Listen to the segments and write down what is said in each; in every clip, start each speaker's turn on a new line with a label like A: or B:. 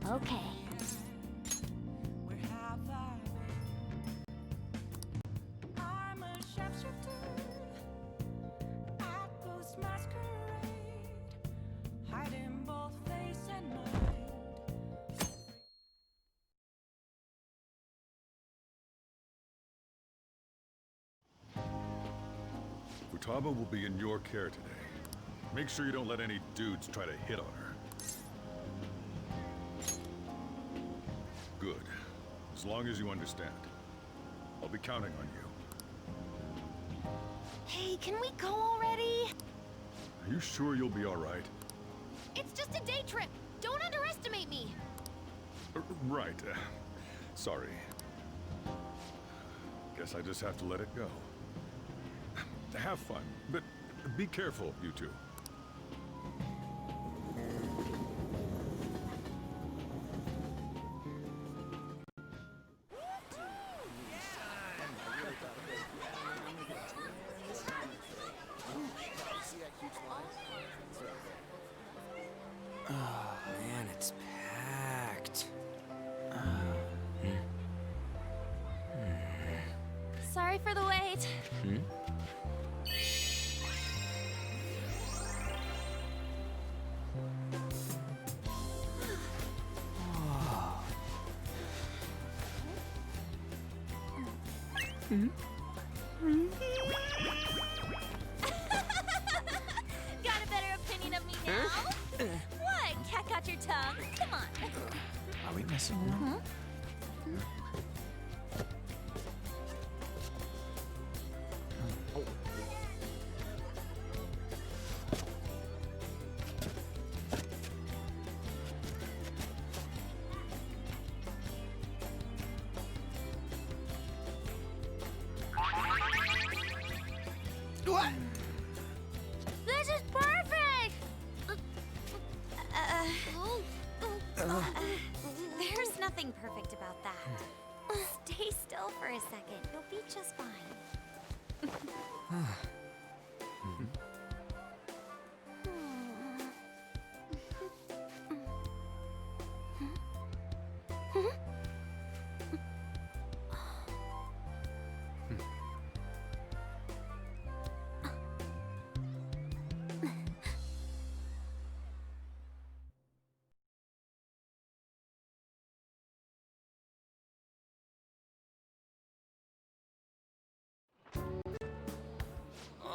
A: Okay.
B: I'm a sharpshooter at Ghost Masquerade, hiding both face and mind.
C: Futaba will be in your care today. Make sure you don't let any dudes try to hit on her. Good. As long as you understand. I'll be counting on you.
A: Hey, can we go already?
C: Are you sure you'll be all right?
A: It's just a day trip. Don't underestimate me.
C: Right. Sorry. Guess I just have to let it go. Have fun, but be careful, you two.
D: Oh man, it's packed.
A: Sorry for the wait. Got a better opinion of me now? What? Cat got your tongue? Come on.
D: Are we messing around?
E: What?
A: This is perfect! There's nothing perfect about that. Stay still for a second. You'll be just fine.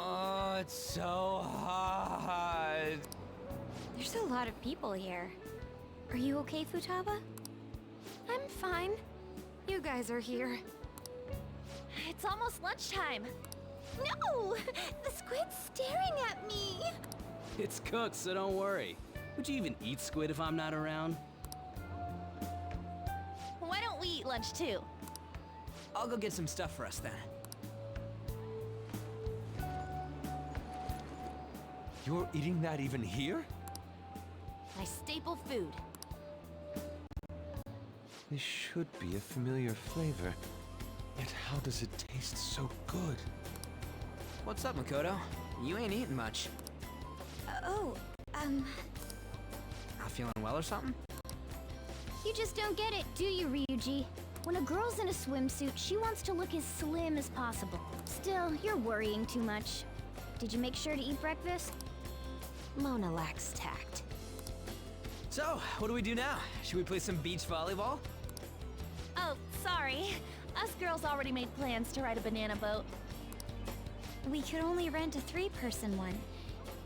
D: Oh, it's so hot.
A: There's a lot of people here. Are you okay, Futaba? I'm fine. You guys are here. It's almost lunchtime. No! The squid's staring at me!
F: It's cooked, so don't worry. Would you even eat squid if I'm not around?
A: Why don't we eat lunch too?
D: I'll go get some stuff for us then. You're eating that even here?
A: My staple food.
E: This should be a familiar flavor. Yet how does it taste so good?
D: What's up, Makoto? You ain't eating much. Not feeling well or something?
A: You just don't get it, do you, Ryuji? When a girl's in a swimsuit, she wants to look as slim as possible. Still, you're worrying too much. Did you make sure to eat breakfast? Mona lacks tact.
D: So, what do we do now? Should we play some beach volleyball?
A: Oh, sorry. Us girls already made plans to ride a banana boat. We could only rent a 3-person one.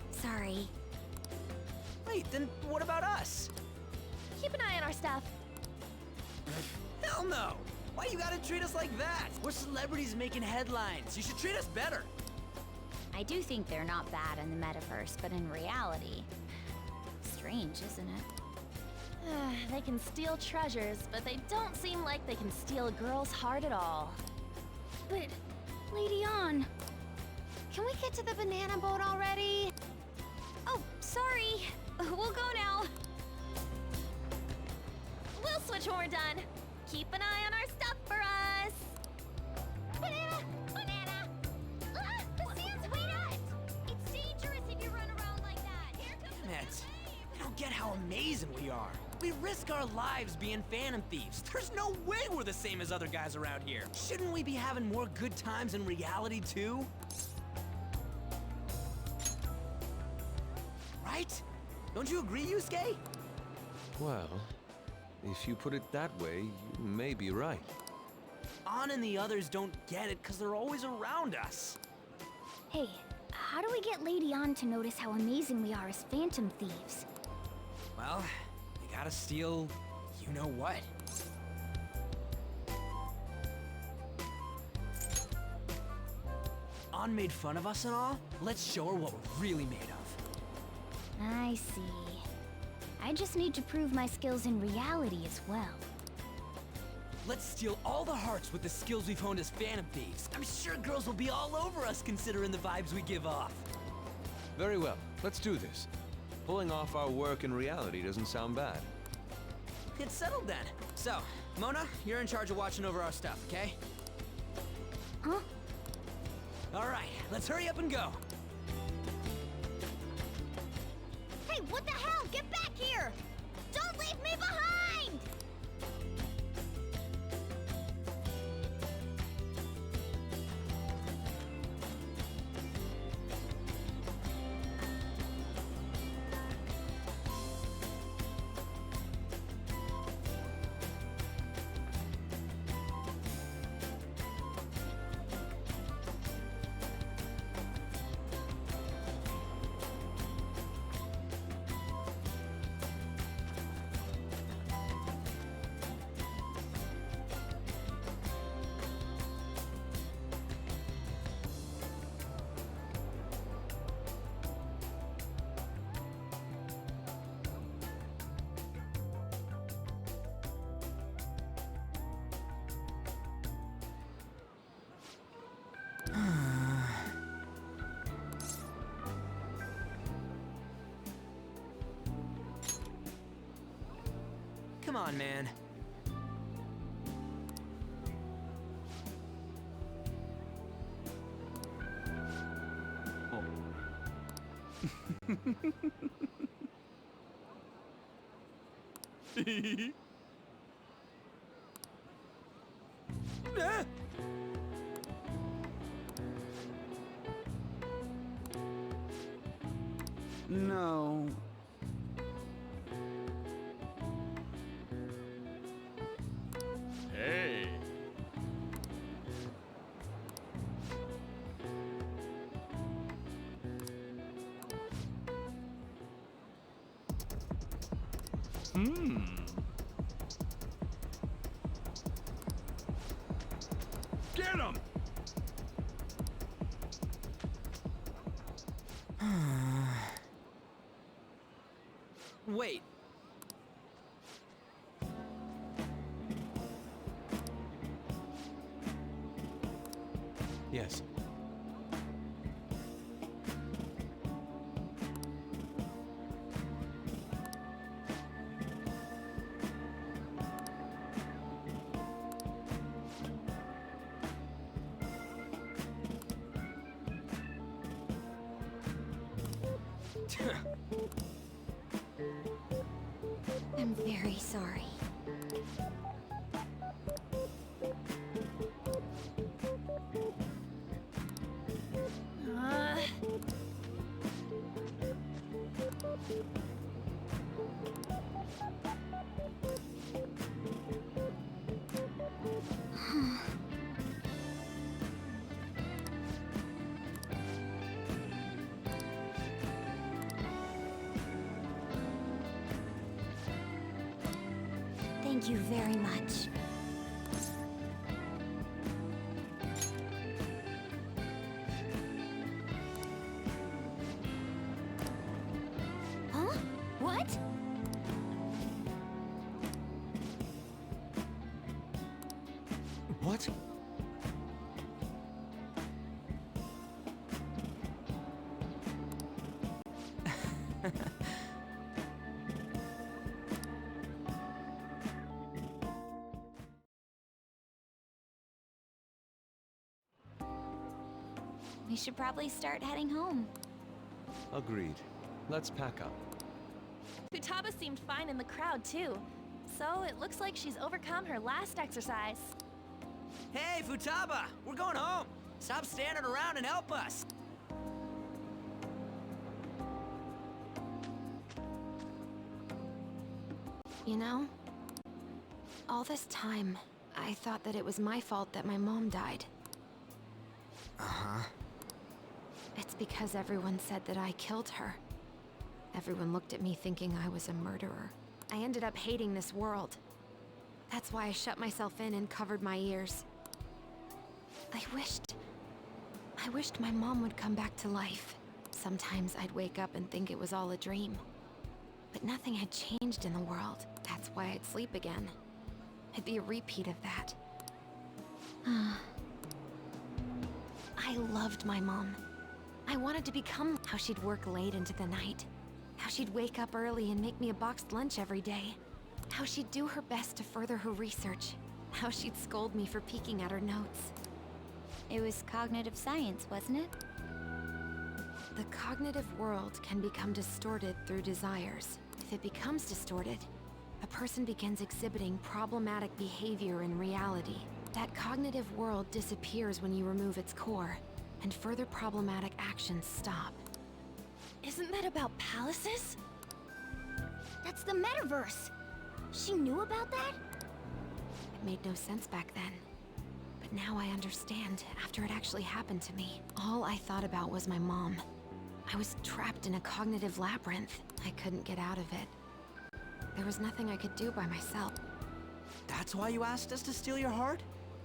A: Sorry.
D: Wait, then what about us?
A: Keep an eye on our stuff.
D: Hell no! Why you gotta treat us like that? We're celebrities making headlines. You should treat us better.
A: I do think they're not bad in the metaverse, but in reality... Strange, isn't it? They can steal treasures, but they don't seem like they can steal a girl's heart at all. But, Lady Ann, can we get to the banana boat already? Oh, sorry. We'll go now. We'll switch when we're done. Keep an eye on our stuff for us. Banana! Banana! Ah, the sand's way nuts! It's dangerous if you run around like that. Here comes the
D: Matt, don't get how amazing we are. We risk our lives being phantom thieves. There's no way we're the same as other guys around here. Shouldn't we be having more good times in reality too? Right? Don't you agree, Yusuke?
E: Well, if you put it that way, you may be right.
D: An and the others don't get it because they're always around us.
G: Hey, how do we get Lady An to notice how amazing we are as phantom thieves?
D: Well, you gotta steal you know what. An made fun of us and all. Let's show her what we're really made of.
G: I see. I just need to prove my skills in reality as well.
D: Let's steal all the hearts with the skills we've honed as phantom thieves. I'm sure girls will be all over us considering the vibes we give off.
E: Very well, let's do this. Pulling off our work in reality doesn't sound bad.
D: It's settled then. So, Mona, you're in charge of watching over our stuff, okay?
G: Huh?
D: All right, let's hurry up and go.
G: Hey, what the hell? Get back here! Don't leave me behind! Come on, man. Ah!
F: No.
C: Hey. Get him!
D: Wait.
E: Yes.
G: I'm very sorry. Thank you very much. Huh? What?
E: What?
A: We should probably start heading home.
E: Agreed. Let's pack up.
A: Futaba seemed fine in the crowd, too. So it looks like she's overcome her last exercise.
D: Hey, Futaba! We're going home! Stop standing around and help us!
H: You know, all this time, I thought that it was my fault that my mom died.
D: Uh-huh.
H: It's because everyone said that I killed her. Everyone looked at me thinking I was a murderer. I ended up hating this world. That's why I shut myself in and covered my ears. I wished my mom would come back to life. Sometimes I'd wake up and think it was all a dream. But nothing had changed in the world. That's why I'd sleep again. It'd be a repeat of that. I loved my mom. I wanted to become how she'd work late into the night. How she'd wake up early and make me a boxed lunch every day. How she'd do her best to further her research. How she'd scold me for peeking at her notes.
A: It was cognitive science, wasn't it?
H: The cognitive world can become distorted through desires. If it becomes distorted, a person begins exhibiting problematic behavior in reality. That cognitive world disappears when you remove its core, and further problematic actions stop.
A: Isn't that about palaces?
G: That's the metaverse. She knew about that?
H: It made no sense back then. But now I understand, after it actually happened to me. All I thought about was my mom. I was trapped in a cognitive labyrinth. I couldn't get out of it. There was nothing I could do by myself.
D: That's why you asked us to steal your heart?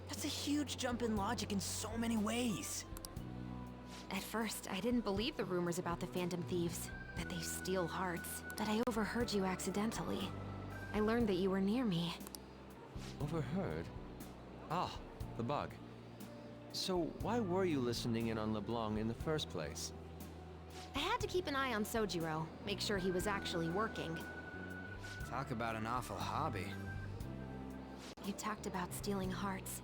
D: That's a huge jump in logic in so many ways.
H: At first, I didn't believe the rumors about the Phantom Thieves, that they steal hearts. But I overheard you accidentally. I learned that you were near me.
E: Overheard? Ah, the bug. So why were you listening in on LeBlanc in the first place?
H: I had to keep an eye on Sojiro, make sure he was actually working.
D: Talk about an awful hobby.
H: You talked about stealing hearts.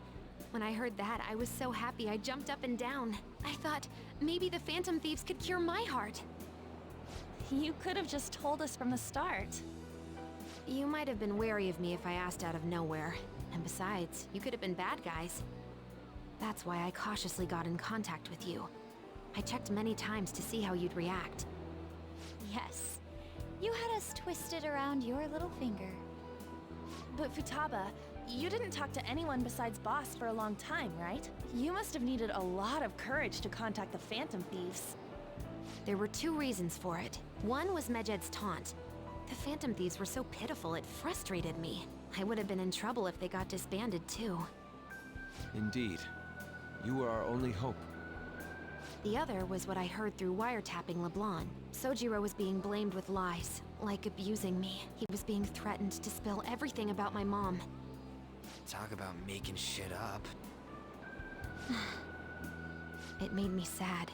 H: When I heard that, I was so happy I jumped up and down. I thought, maybe the Phantom Thieves could cure my heart.
A: You could have just told us from the start.
H: You might have been wary of me if I asked out of nowhere. And besides, you could have been bad guys. That's why I cautiously got in contact with you. I checked many times to see how you'd react.
A: Yes. You had us twisted around your little finger. But Futaba, you didn't talk to anyone besides Boss for a long time, right? You must have needed a lot of courage to contact the Phantom Thieves.
H: There were two reasons for it. One was Medjed's taunt. The Phantom Thieves were so pitiful it frustrated me. I would have been in trouble if they got disbanded too.
E: Indeed. You were our only hope.
H: The other was what I heard through wiretapping LeBlanc. Sojiro was being blamed with lies, like abusing me. He was being threatened to spill everything about my mom.
D: Talk about making shit up.
H: It made me sad,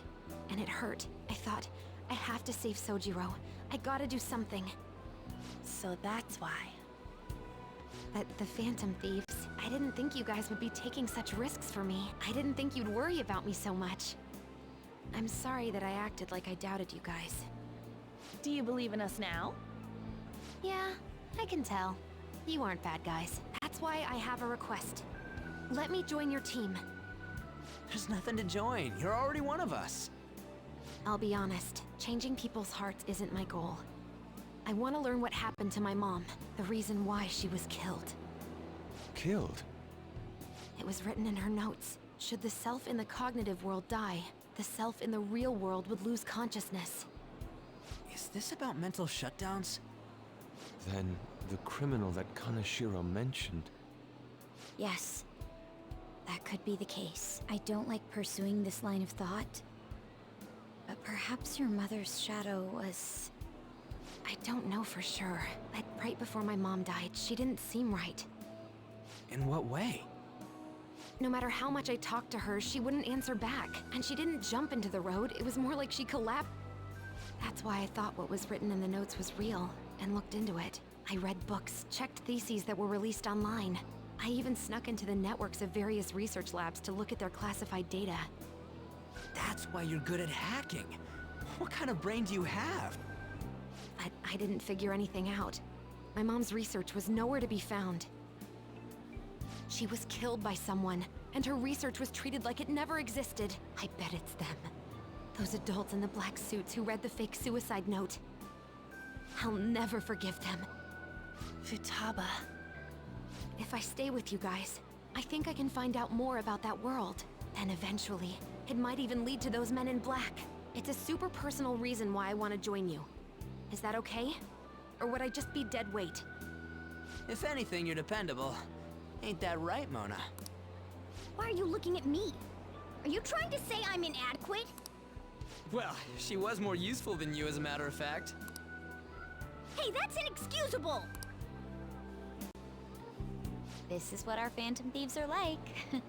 H: and it hurt. I thought, I have to save Sojiro. I gotta do something.
A: So that's why.
H: But the Phantom Thieves, I didn't think you guys would be taking such risks for me. I didn't think you'd worry about me so much. I'm sorry that I acted like I doubted you guys.
A: Do you believe in us now?
H: Yeah, I can tell. You aren't bad guys. That's why I have a request. Let me join your team.
D: There's nothing to join. You're already one of us.
H: I'll be honest, changing people's hearts isn't my goal. I want to learn what happened to my mom, the reason why she was killed.
E: Killed?
H: It was written in her notes. Should the self in the cognitive world die, the self in the real world would lose consciousness.
D: Is this about mental shutdowns?
E: Then the criminal that Kaneshiro mentioned.
G: Yes. That could be the case. I don't like pursuing this line of thought. But perhaps your mother's shadow was...
H: I don't know for sure, but right before my mom died, she didn't seem right.
D: In what way?
H: No matter how much I talked to her, she wouldn't answer back. And she didn't jump into the road, it was more like she collapsed. That's why I thought what was written in the notes was real, and looked into it. I read books, checked theses that were released online. I even snuck into the networks of various research labs to look at their classified data.
D: That's why you're good at hacking. What kind of brain do you have?
H: But I didn't figure anything out. My mom's research was nowhere to be found. She was killed by someone, and her research was treated like it never existed. I bet it's them. Those adults in the black suits who read the fake suicide note. I'll never forgive them.
A: Futaba.
H: If I stay with you guys, I think I can find out more about that world. Then eventually, it might even lead to those men in black. It's a super personal reason why I want to join you. Is that okay? Or would I just be dead weight?
D: If anything, you're dependable. Ain't that right, Mona?
G: Why are you looking at me? Are you trying to say I'm inadequate?
D: Well, she was more useful than you, as a matter of fact.
G: Hey, that's inexcusable!
A: This is what our Phantom Thieves are like.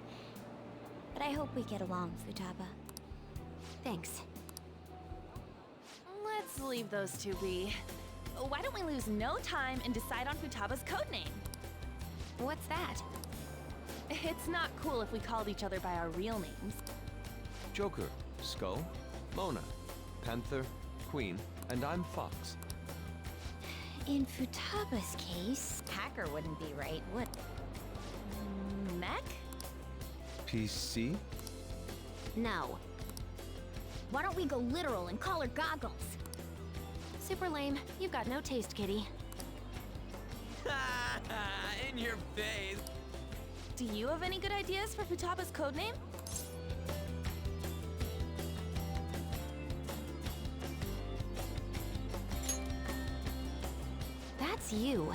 A: But I hope we get along, Futaba.
H: Thanks.
A: Let's leave those two be. Why don't we lose no time and decide on Futaba's codename?
H: What's that?
A: It's not cool if we called each other by our real names.
E: Joker, Skull, Mona, Panther, Queen, and I'm Fox.
A: In Futaba's case, Hacker wouldn't be right, would Mech?
E: PC?
G: No. Why don't we go literal and call her Goggles?
H: Super lame. You've got no taste, kitty.
D: In your face.
A: Do you have any good ideas for Futaba's codename?
H: That's you.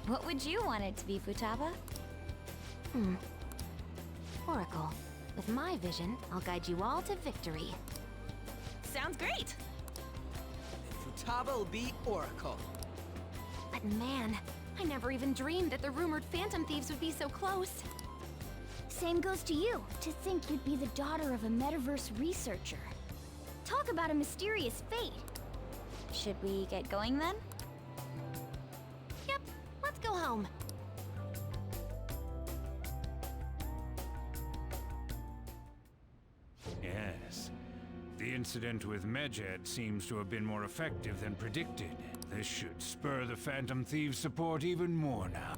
A: What would you want it to be, Futaba?
H: Oracle. With my vision, I'll guide you all to victory.
A: Sounds great!
D: Futaba will be Oracle.
H: But man, I never even dreamed that the rumored Phantom Thieves would be so close.
G: Same goes to you. To think you'd be the daughter of a metaverse researcher. Talk about a mysterious fate.
A: Should we get going then?
H: Yep, let's go home.
I: Yes. The incident with Medjed seems to have been more effective than predicted. This should spur the Phantom Thieves' support even more now.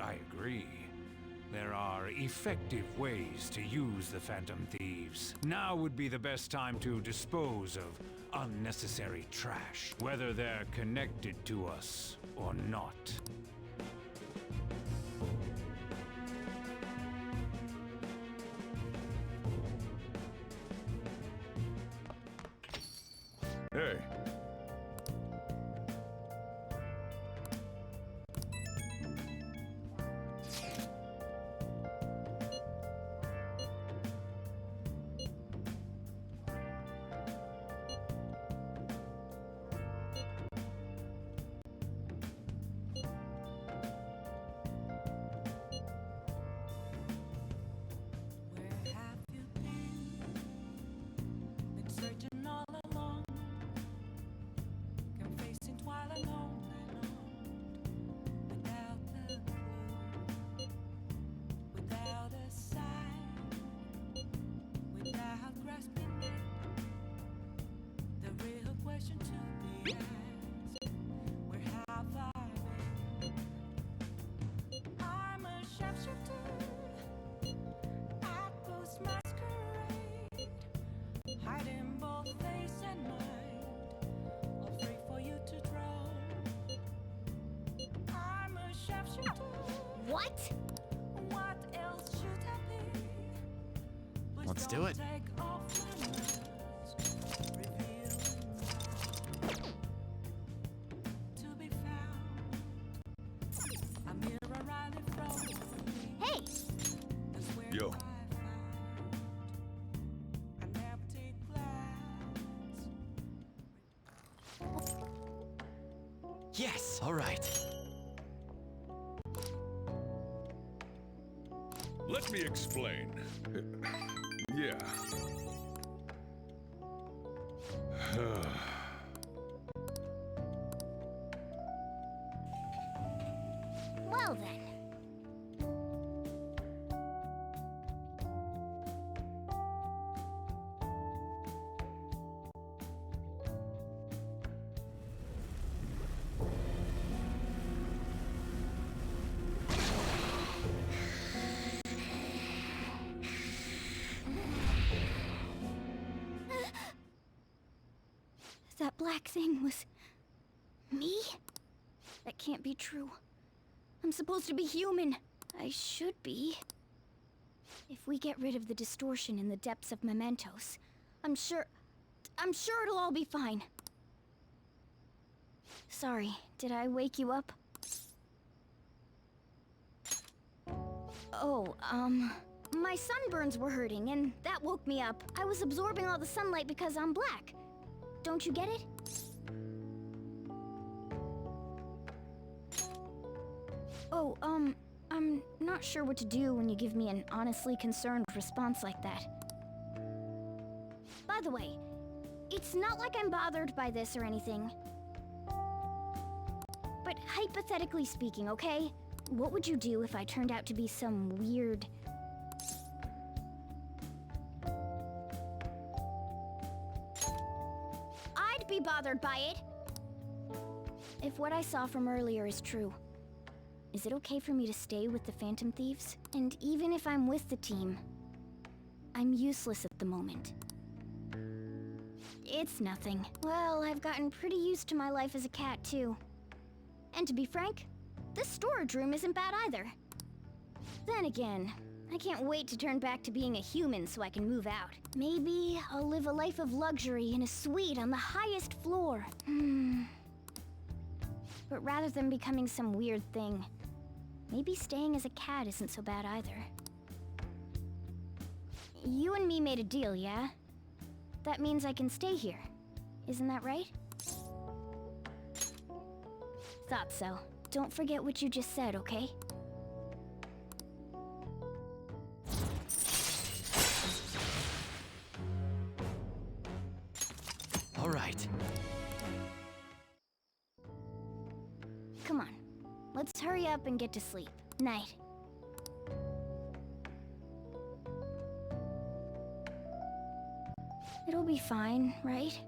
I: I agree. There are effective ways to use the Phantom Thieves. Now would be the best time to dispose of unnecessary trash, whether they're connected to us or not.
C: Hey,
B: Where have you been? Been searching all along, confessing twilight on and on, without the clue, without a sign, without grasping it. The real question to be asked: where have I been? I'm a sharpshooter. At Ghost Masquerade, hiding both face and mind, all free for you to draw. I'm a sharpshooter.
G: What?
B: What else should I be? Please
D: Let's do
B: don't
D: it.
B: Take off my mask. Reveal to be found. A mirror Riley froze for me.
G: Hey!
B: That's where
C: Yo.
B: I found an empty glass.
D: Yes, all right.
C: let me explain. Yeah.
G: Well then. That black thing was... me? That can't be true. I'm supposed to be human. I should be. If we get rid of the distortion in the depths of Momentos, I'm sure it'll all be fine. Sorry, did I wake you up? Oh, my sunburns were hurting, and that woke me up. I was absorbing all the sunlight because I'm black. Don't you get it? Oh, I'm not sure what to do when you give me an honestly concerned response like that. By the way, it's not like I'm bothered by this or anything. But hypothetically speaking, okay? What would you do if I turned out to be some weird... I'd be bothered by it! If what I saw from earlier is true, is it okay for me to stay with the Phantom Thieves? And even if I'm with the team, I'm useless at the moment. It's nothing. Well, I've gotten pretty used to my life as a cat, too. And to be frank, this storage room isn't bad either. Then again, I can't wait to turn back to being a human so I can move out. Maybe I'll live a life of luxury in a suite on the highest floor. But rather than becoming some weird thing, maybe staying as a cat isn't so bad either. You and me made a deal, yeah? That means I can stay here. Isn't that right? Thought so. Don't forget what you just said, okay?
D: All right.
G: Come on. Let's hurry up and get to sleep. Night. It'll be fine, right?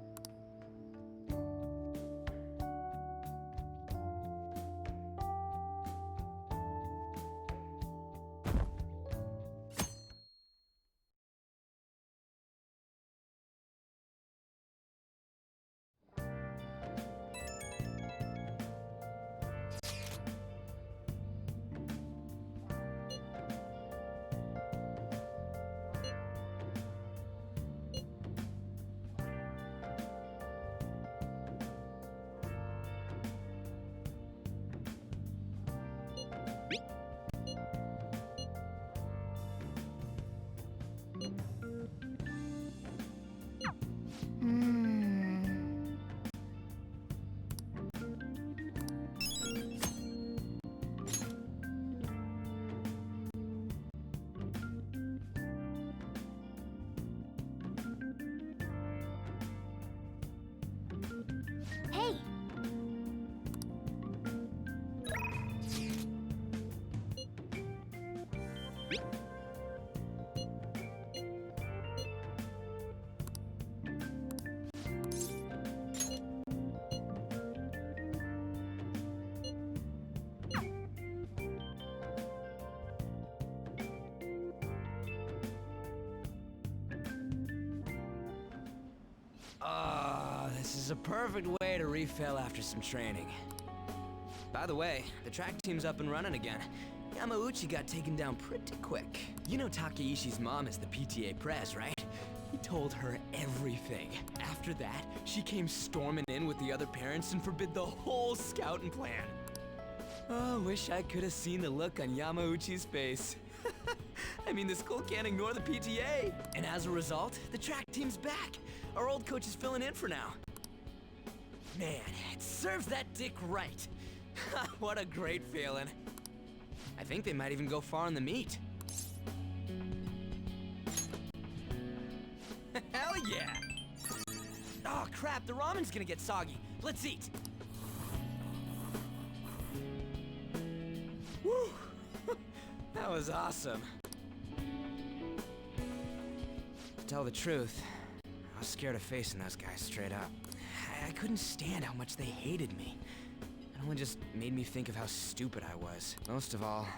G: Hey!
D: This is a perfect way to refill after some training. By the way, the track team's up and running again. Yamauchi got taken down pretty quick. You know Takeishi's mom is the PTA pres, right? He told her everything. After that, she came storming in with the other parents and forbid the whole scouting plan. Oh, wish I could have seen the look on Yamauchi's face. I mean, the school can't ignore the PTA. And as a result, the track team's back. Our old coach is filling in for now. Man, it serves that dick right. What a great feeling. I think they might even go far in the meet. Hell yeah! Oh crap, the ramen's gonna get soggy. Let's eat. Woo! That was awesome. To tell the truth, I was scared of facing those guys straight up. I couldn't stand how much they hated me. It only just made me think of how stupid I was. Most of all,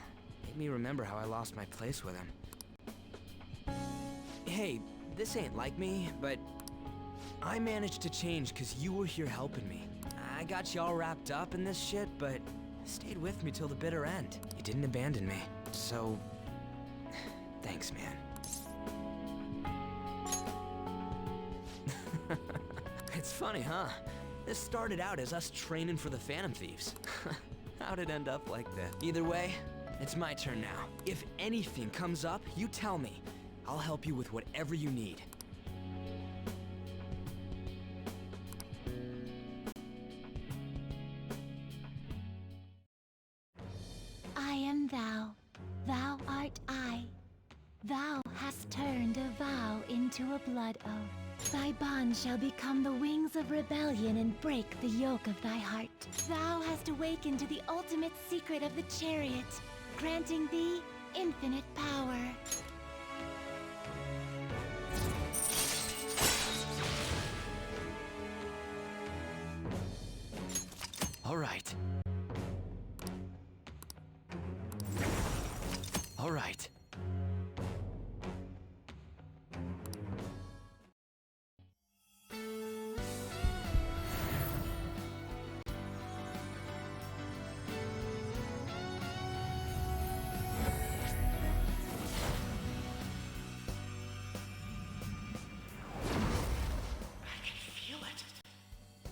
D: it made me remember how I lost my place with them. Hey, this ain't like me, but I managed to change because you were here helping me. I got you all wrapped up in this shit, but stayed with me till the bitter end. You didn't abandon me. So, thanks, man. It's funny, huh? This started out as us training for the Phantom Thieves. How'd it end up like that? Either way, it's my turn now. If anything comes up, you tell me. I'll help you with whatever you need.
A: I am thou, thou art I. Thou hast turned a vow into a blood oath. Thy bond shall become the wings of rebellion and break the yoke of thy heart. Thou hast awakened to the ultimate secret of the chariot, granting thee infinite power.
D: All right. All right.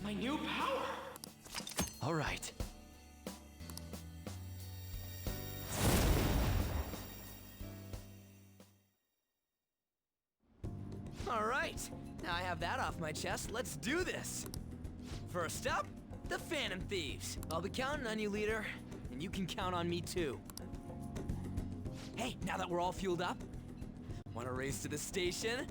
J: My new power!
D: All right. All right. Now I have that off my chest. Let's do this. First up, the Phantom Thieves. I'll be counting on you, leader. And you can count on me, too. Hey, now that we're all fueled up, want to race to the station?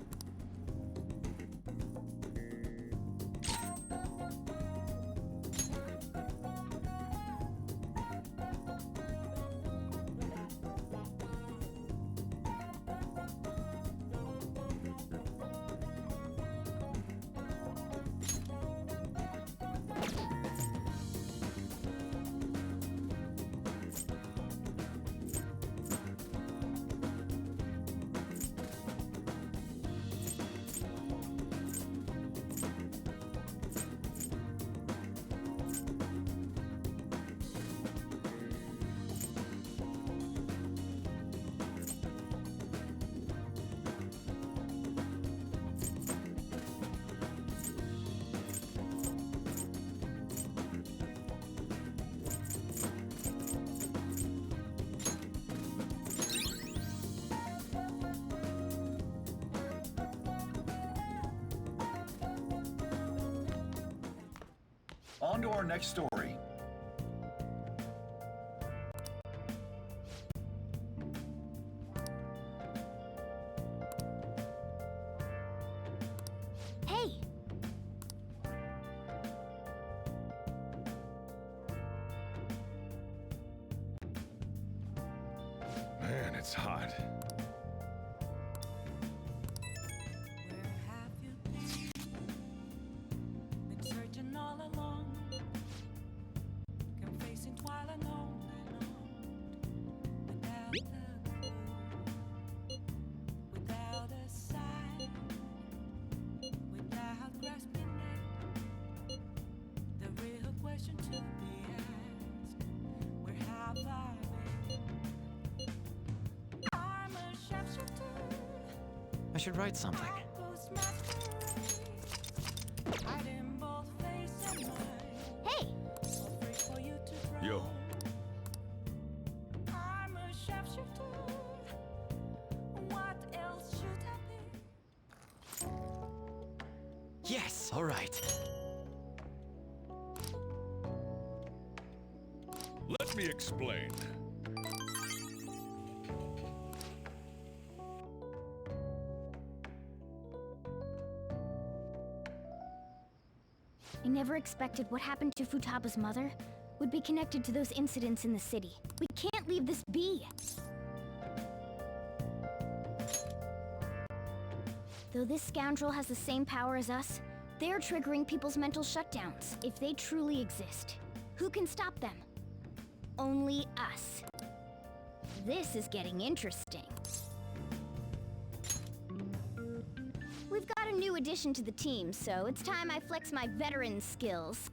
C: On to our next story.
G: Hey!
C: Man, it's hot.
B: Where have you been? Been searching all along, confessing while alone without a clue, without a sign, without grasping it. The real question to be asked: where have I been? I'm a sharpshooter.
E: I should write something.
G: Hey!
C: Yo.
B: I'm a sharpshooter. What else should I be?
D: Yes, all right.
C: Let me explain.
G: I never expected what happened to Futaba's mother would be connected to those incidents in the city. We can't leave this be! Though this scoundrel has the same power as us, they're triggering people's mental shutdowns, if they truly exist. Who can stop them? Only us. This is getting interesting. We've got got a new addition to the team, so it's time I flex my veteran skills.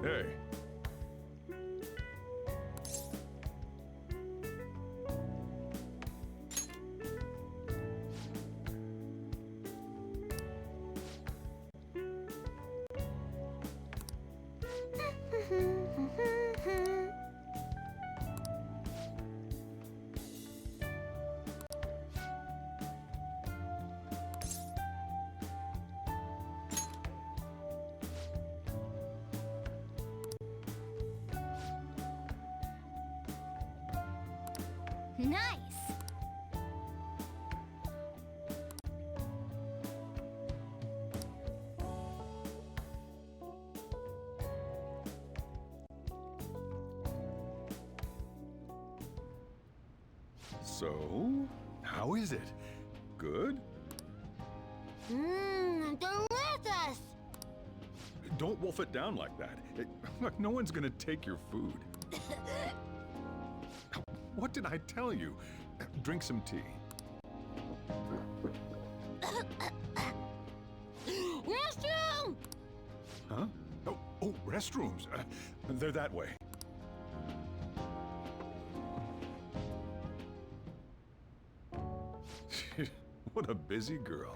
C: Hey.
G: Nice!
C: So, how is it? Good?
G: Mmm, delicious!
C: Don't wolf it down like that. Look, no one's gonna take your food. What did I tell you? Drink some tea.
G: Restroom!
C: Huh? Oh, restrooms. They're that way. What a busy girl.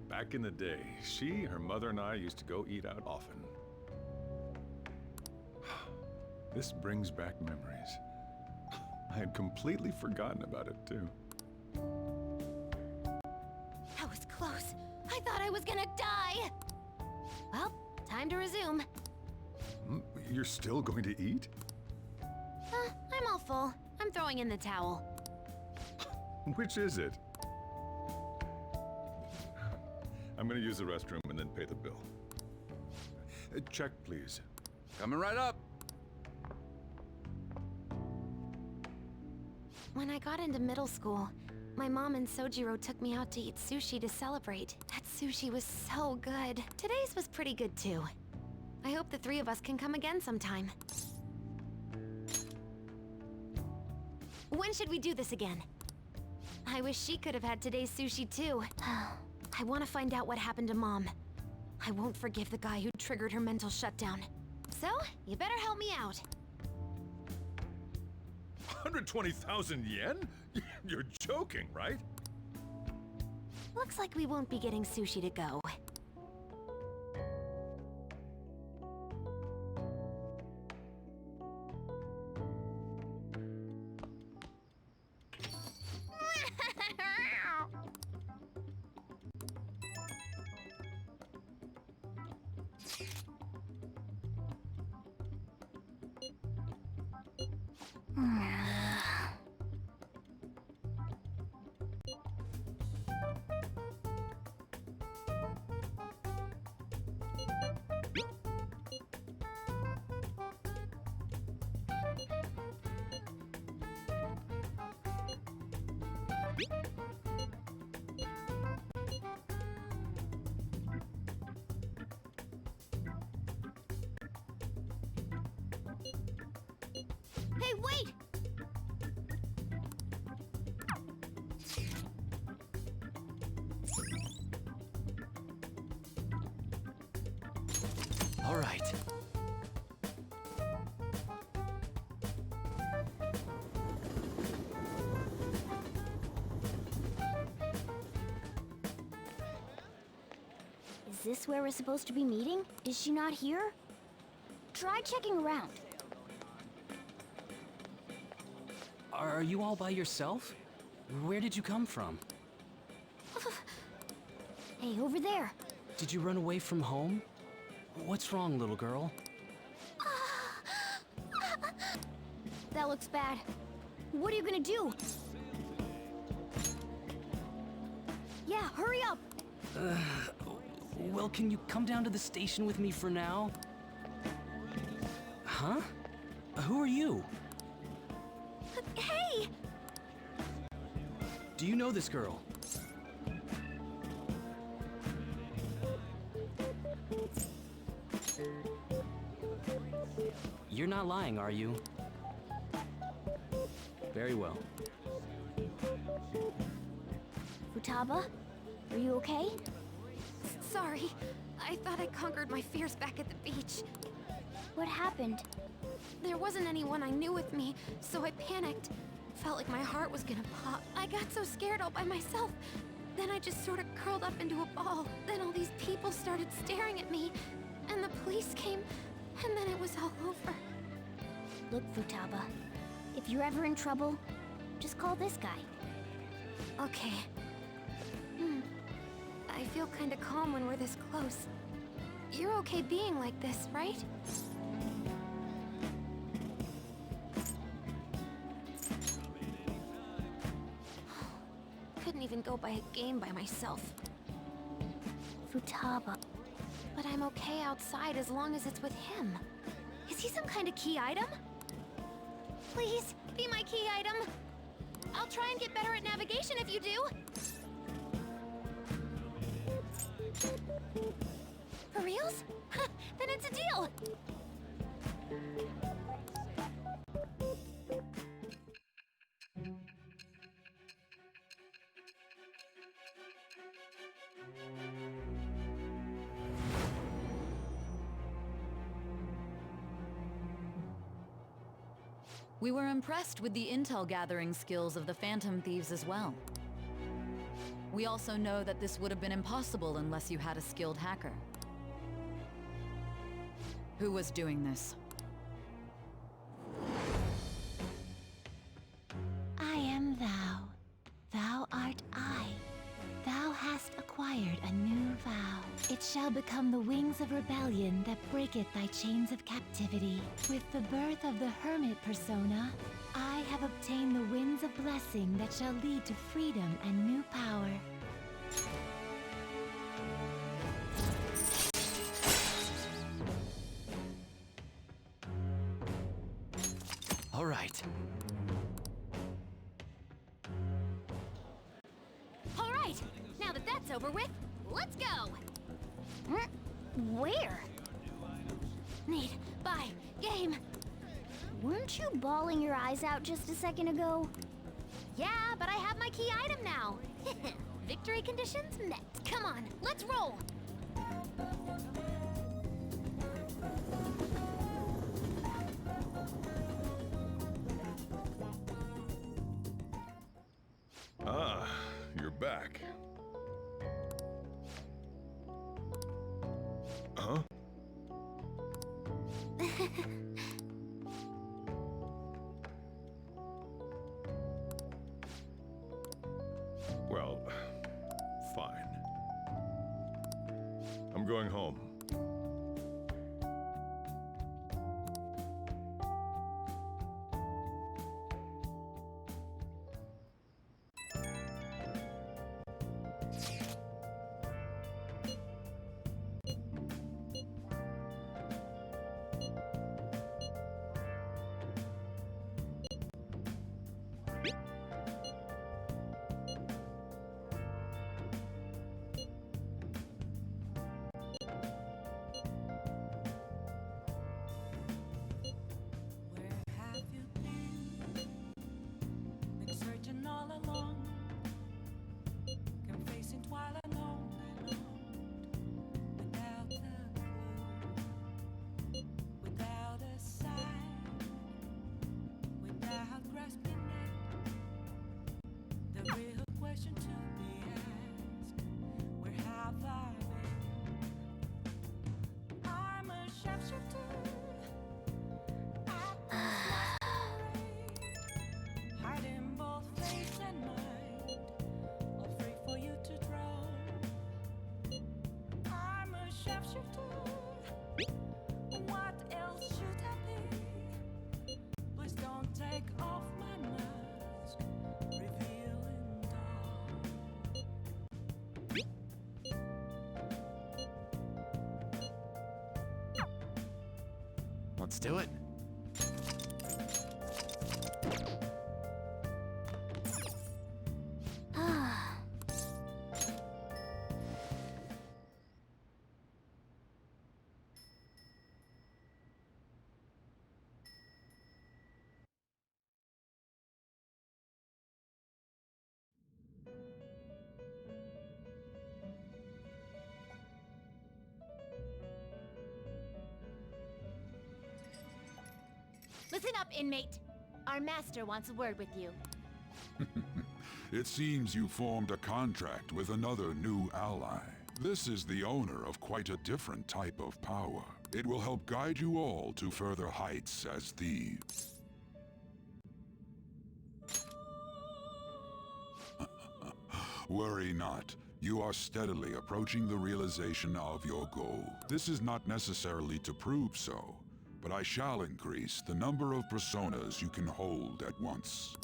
C: Back in the day, she, her mother, and I used to go eat out often. This brings back memories. I had completely forgotten about it, too.
G: That was close. I thought I was gonna die! Well, time to resume.
C: You're still going to eat?
G: I'm all full. I'm throwing in the towel.
C: Which is it? I'm gonna use the restroom and then pay the bill. Check, please.
J: Coming right up.
H: When I got into middle school, my mom and Sojiro took me out to eat sushi to celebrate. That sushi was so good. Today's was pretty good too. I hope the three of us can come again sometime. When should we do this again? I wish she could have had today's sushi too. I want to find out what happened to Mom. I won't forgive the guy who triggered her mental shutdown. So, you better help me out.
C: 120,000 yen? You're joking, right?
H: Looks like we won't be getting sushi to go.
G: Hey, wait!
D: All right.
G: Is this where we're supposed to be meeting? Is she not here? Try checking around.
F: Are you all by yourself? Where did you come from?
G: Hey, over there.
F: Did you run away from home? What's wrong, little girl?
G: That looks bad. What are you gonna do? hurry up!
F: Well, can you come down to the station with me for now? Huh? Who are you?
G: Hey!
F: Do you know this girl? You're not lying, are you? Very well.
G: Futaba, are you okay?
H: Sorry. I thought I conquered my fears back at the beach.
G: What happened?
H: There wasn't anyone I knew with me, so I panicked. Felt like my heart was gonna pop. I got so scared all by myself. Then I just sort of curled up into a ball. Then all these people started staring at me, and the police came, and then it was all over.
G: Look, Futaba, if you're ever in trouble, just call this guy.
H: Okay. I feel kinda calm when we're this close. You're okay being like this, right? Couldn't even go by a game by myself.
G: Futaba.
H: But I'm okay outside as long as it's with him. Is he some kind of key item? Please, be my key item. I'll try and get better at navigation if you do. For reals? Then it's a deal!
J: We were impressed with the intel gathering skills of the Phantom Thieves as well. We also know that this would have been impossible unless you had a skilled hacker. Who was doing this?
K: I am thou. Thou art I. Thou hast acquired a new vow. It shall become the wings of rebellion that breaketh thy chains of captivity. With the birth of the hermit persona, I have obtained the winds of blessing that shall lead to freedom and new power.
E: All right.
H: All right, now that that's over with, let's go!
G: Where?
H: Need, buy, game.
G: Weren't you bawling your eyes out just a second ago?
H: Yeah, but I have my key item now. Victory conditions met. Come on, let's roll.
C: Ah, you're back. Huh? Well, fine. I'm going home.
B: Where have you been? Been searching all along, confessing while alone and on, without a clue, without a sign, without grasping it. The real question to be asked: where have I been? I'm a sharpshooter. Hiding both face and mind, afraid for you to draw. I'm a sharpshooter. What else should I be? Please don't take off my mask, revealing dawn.
L: Let's do it.
K: Listen up, inmate. Our master wants a word with you.
M: It seems you formed a contract with another new ally. This is the owner of quite a different type of power. It will help guide you all to further heights as thieves. Worry not. You are steadily approaching the realization of your goal. This is not necessarily to prove so, but I shall increase the number of personas you can hold at once.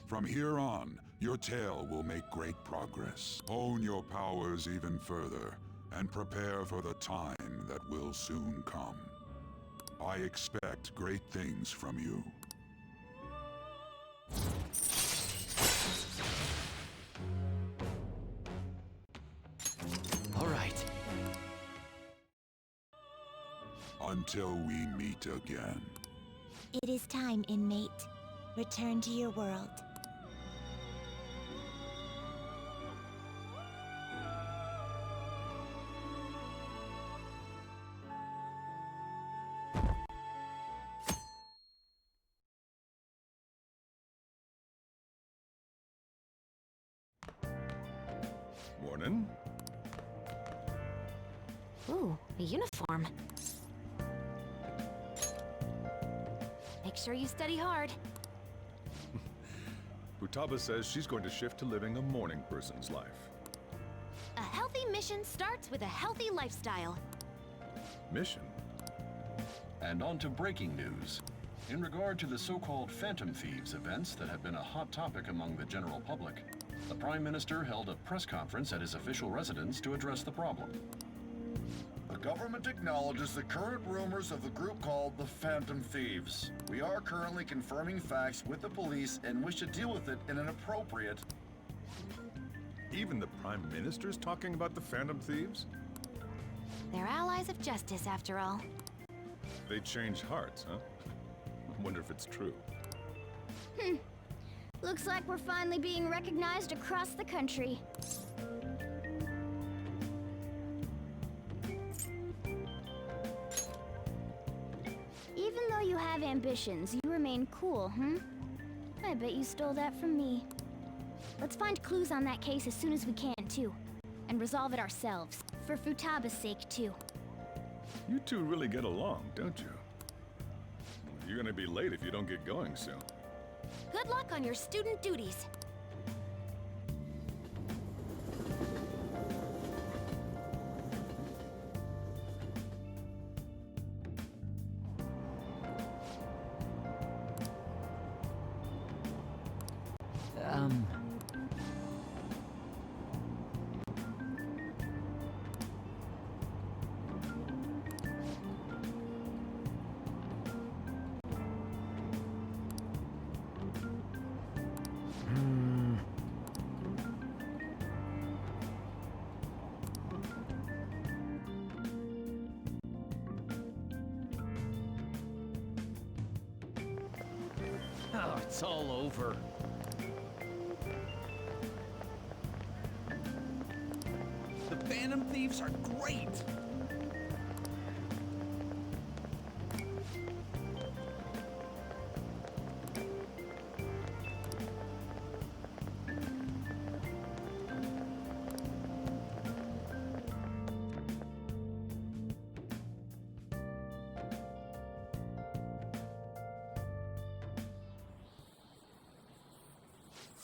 M: From here on, your tale will make great progress. Hone your powers even further, and prepare for the time that will soon come. I expect great things from you.
L: All right.
M: Until we meet again.
K: It is time, inmate. Return to your world.
C: Morning.
H: Ooh, a uniform. Make sure you study hard.
C: Futaba says she's going to shift to living a morning person's life.
G: A healthy mission starts with a healthy lifestyle.
C: Mission?
N: And on to breaking news. In regard to the so-called Phantom Thieves events that have been a hot topic among the general public, the Prime Minister held a press conference at his official residence to address the problem.
O: The government acknowledges the current rumors of the group called the Phantom Thieves. We are currently confirming facts with the police and wish to deal with it in an appropriate...
C: Even the Prime Minister's talking about the Phantom Thieves?
G: They're allies of justice, after all.
C: They change hearts, huh? Wonder if it's true.
G: Looks like we're finally being recognized across the country. Even though you have ambitions, you remain cool, I bet you stole that from me. Let's find clues on that case as soon as we can, too. And resolve it ourselves. For Futaba's sake, too.
C: You two really get along, don't you? You're gonna be late if you don't get going soon.
G: Good luck on your student duties.
F: Oh, it's all over. The Phantom Thieves are great!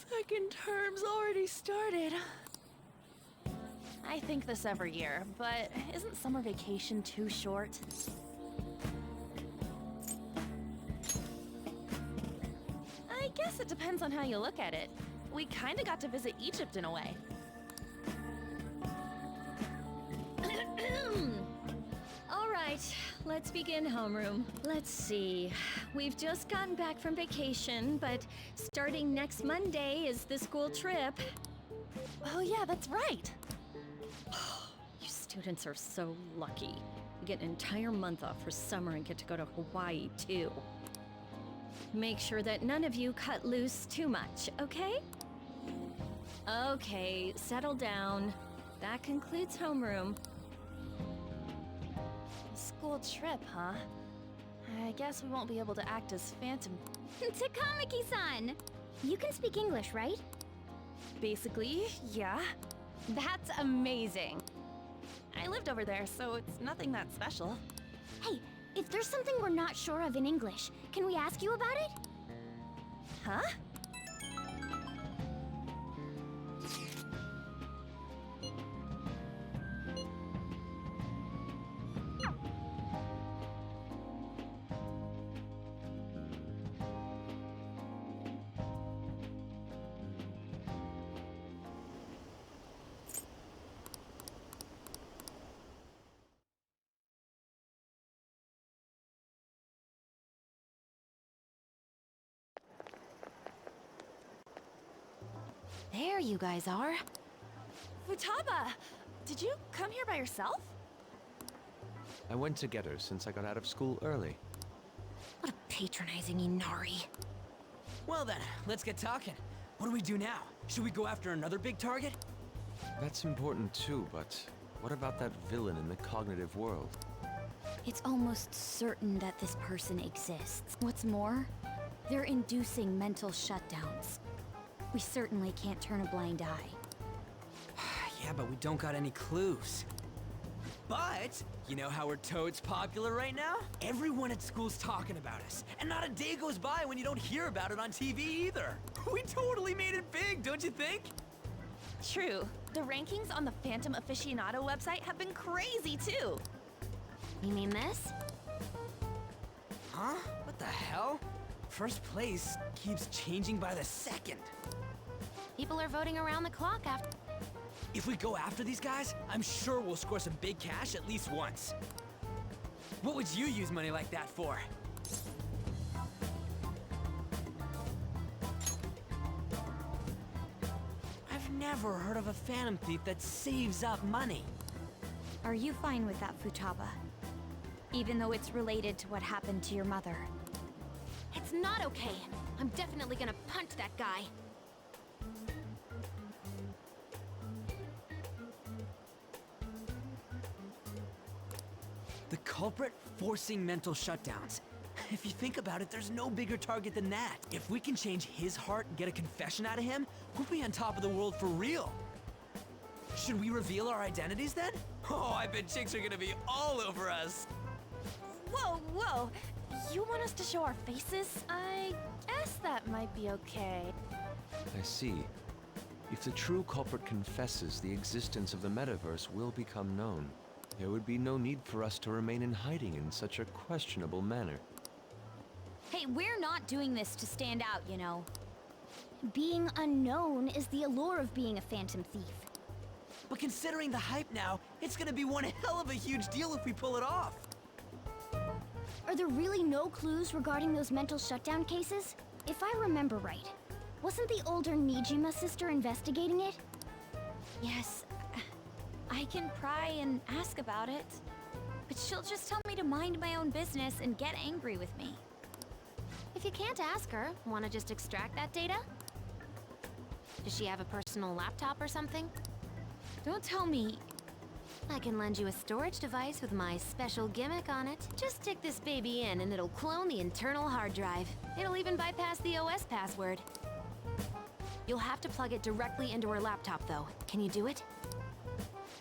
J: Second term's already started. I think this every year, but isn't summer vacation too short? I guess it depends on how you look at it. We kinda got to visit Egypt in a way.
G: All right,
L: let's begin homeroom. Let's see. We've just gotten back from vacation, but starting next Monday is the school trip.
A: Oh yeah, that's right.
L: You students are so lucky. You get an entire month off for summer and get to go to Hawaii, too. Make sure that none of you cut loose too much, okay? Okay, settle down. That concludes homeroom.
A: School trip, huh? I guess we won't be able to act as Phantom.
G: Takamaki-san! You can speak English, right?
A: Basically, yeah. That's amazing. I lived over there, so it's nothing that special.
G: Hey, if there's something we're not sure of in English, can we ask you about it?
A: Huh?
H: There you guys are.
A: Futaba! Did you come here by yourself?
E: I went to get her since I got out of school early.
H: What a patronizing Inari.
D: Well then, let's get talking. What do we do now? Should we go after another big target?
E: That's important too, but what about that villain in the cognitive world?
A: It's almost certain that this person exists. What's more, they're inducing mental shutdowns. We certainly can't turn a blind eye.
D: Yeah, but we don't got any clues. But, you know how we're toads popular right now? Everyone at school's talking about us. And not a day goes by when you don't hear about it on TV either. We totally made it big, don't you think?
A: True. The rankings on the Phantom Aficionado website have been crazy, too.
H: You mean this?
D: Huh? What the hell? First place keeps changing by the second.
H: People are voting around the clock after...
D: If we go after these guys, I'm sure we'll score some big cash at least once. What would you use money like that for? I've never heard of a Phantom Thief that saves up money.
A: Are you fine with that, Futaba? Even though it's related to what happened to your mother.
H: It's not okay. I'm definitely gonna punch that guy.
D: The culprit forcing mental shutdowns. If you think about it, there's no bigger target than that. If we can change his heart and get a confession out of him, we'll be on top of the world for real. Should we reveal our identities then? Oh, I bet chicks are gonna be all over us.
A: Whoa, whoa! You want us to show our faces? I guess that might be okay.
E: I see. If the true culprit confesses, the existence of the metaverse will become known. There would be no need for us to remain in hiding in such a questionable manner.
A: Hey, we're not doing this to stand out, you know.
G: Being unknown is the allure of being a Phantom Thief.
D: But considering the hype now, it's gonna be one hell of a huge deal if we pull it off.
G: Are there really no clues regarding those mental shutdown cases? If I remember right, wasn't the older Nijima sister investigating it?
A: Yes, I can pry and ask about it. But she'll just tell me to mind my own business and get angry with me.
H: If you can't ask her, wanna just extract that data? Does she have a personal laptop or something?
A: Don't tell me.
H: I can lend you a storage device with my special gimmick on it. Just stick this baby in and it'll clone the internal hard drive. It'll even bypass the OS password. You'll have to plug it directly into her laptop though. Can you do it?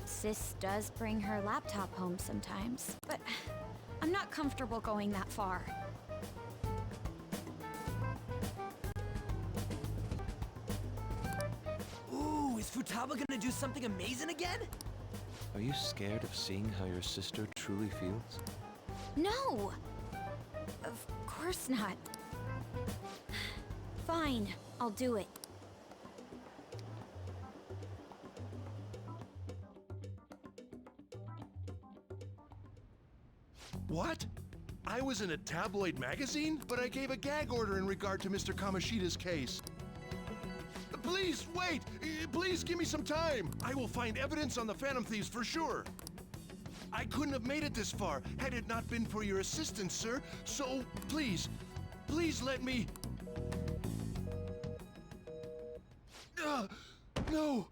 A: Sis does bring her laptop home sometimes, but I'm not comfortable going that far.
D: Ooh, is Futaba gonna do something amazing again?
E: Are you scared of seeing how your sister truly feels?
A: No! Of course not. Fine, I'll do it.
P: What? I was in a tabloid magazine? But I gave a gag order in regard to Mr. Kamoshida's case. Please, wait! Please give me some time! I will find evidence on the Phantom Thieves for sure. I couldn't have made it this far had it not been for your assistance, sir. So, please, please let me... No! No!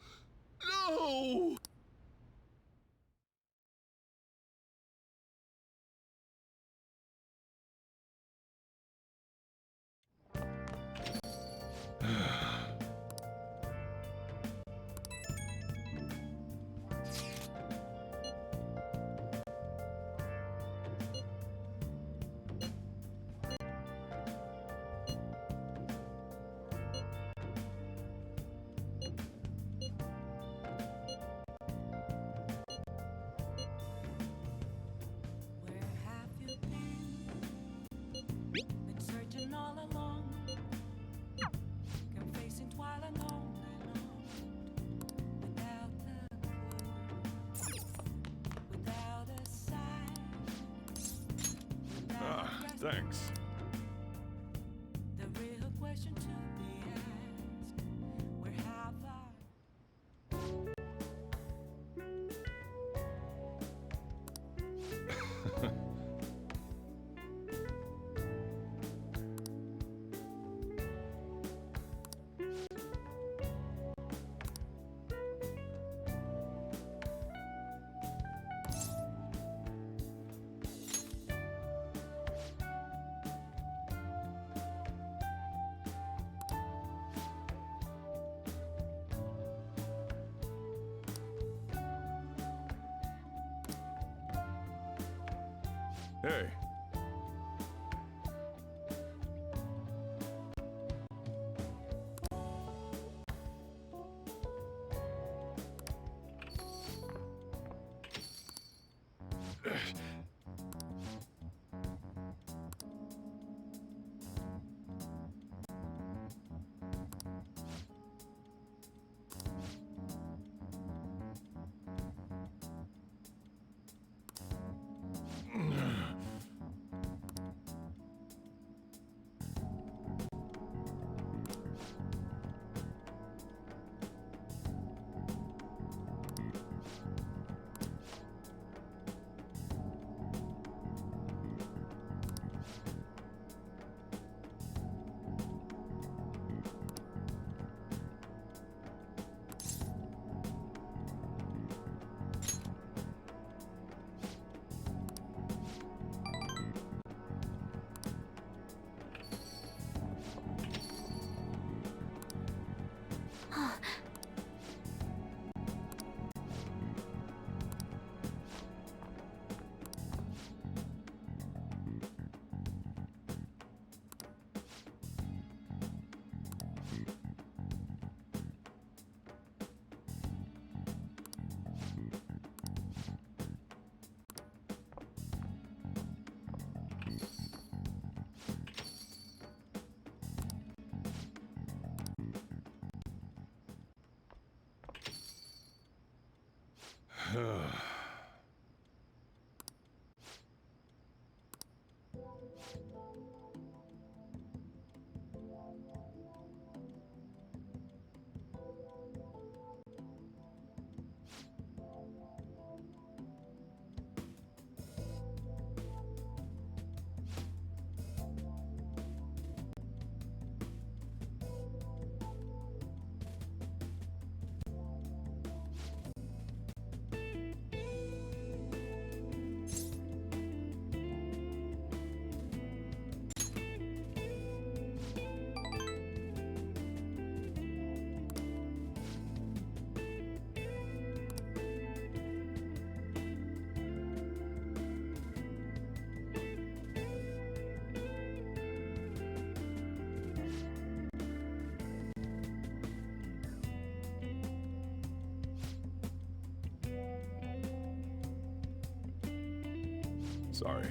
B: Where have you been? Been searching all along, confessing while alone without a clue, without a sign, without a guess.
C: Thanks.
B: The real question to be asked: where have I?
C: Hey. Sorry.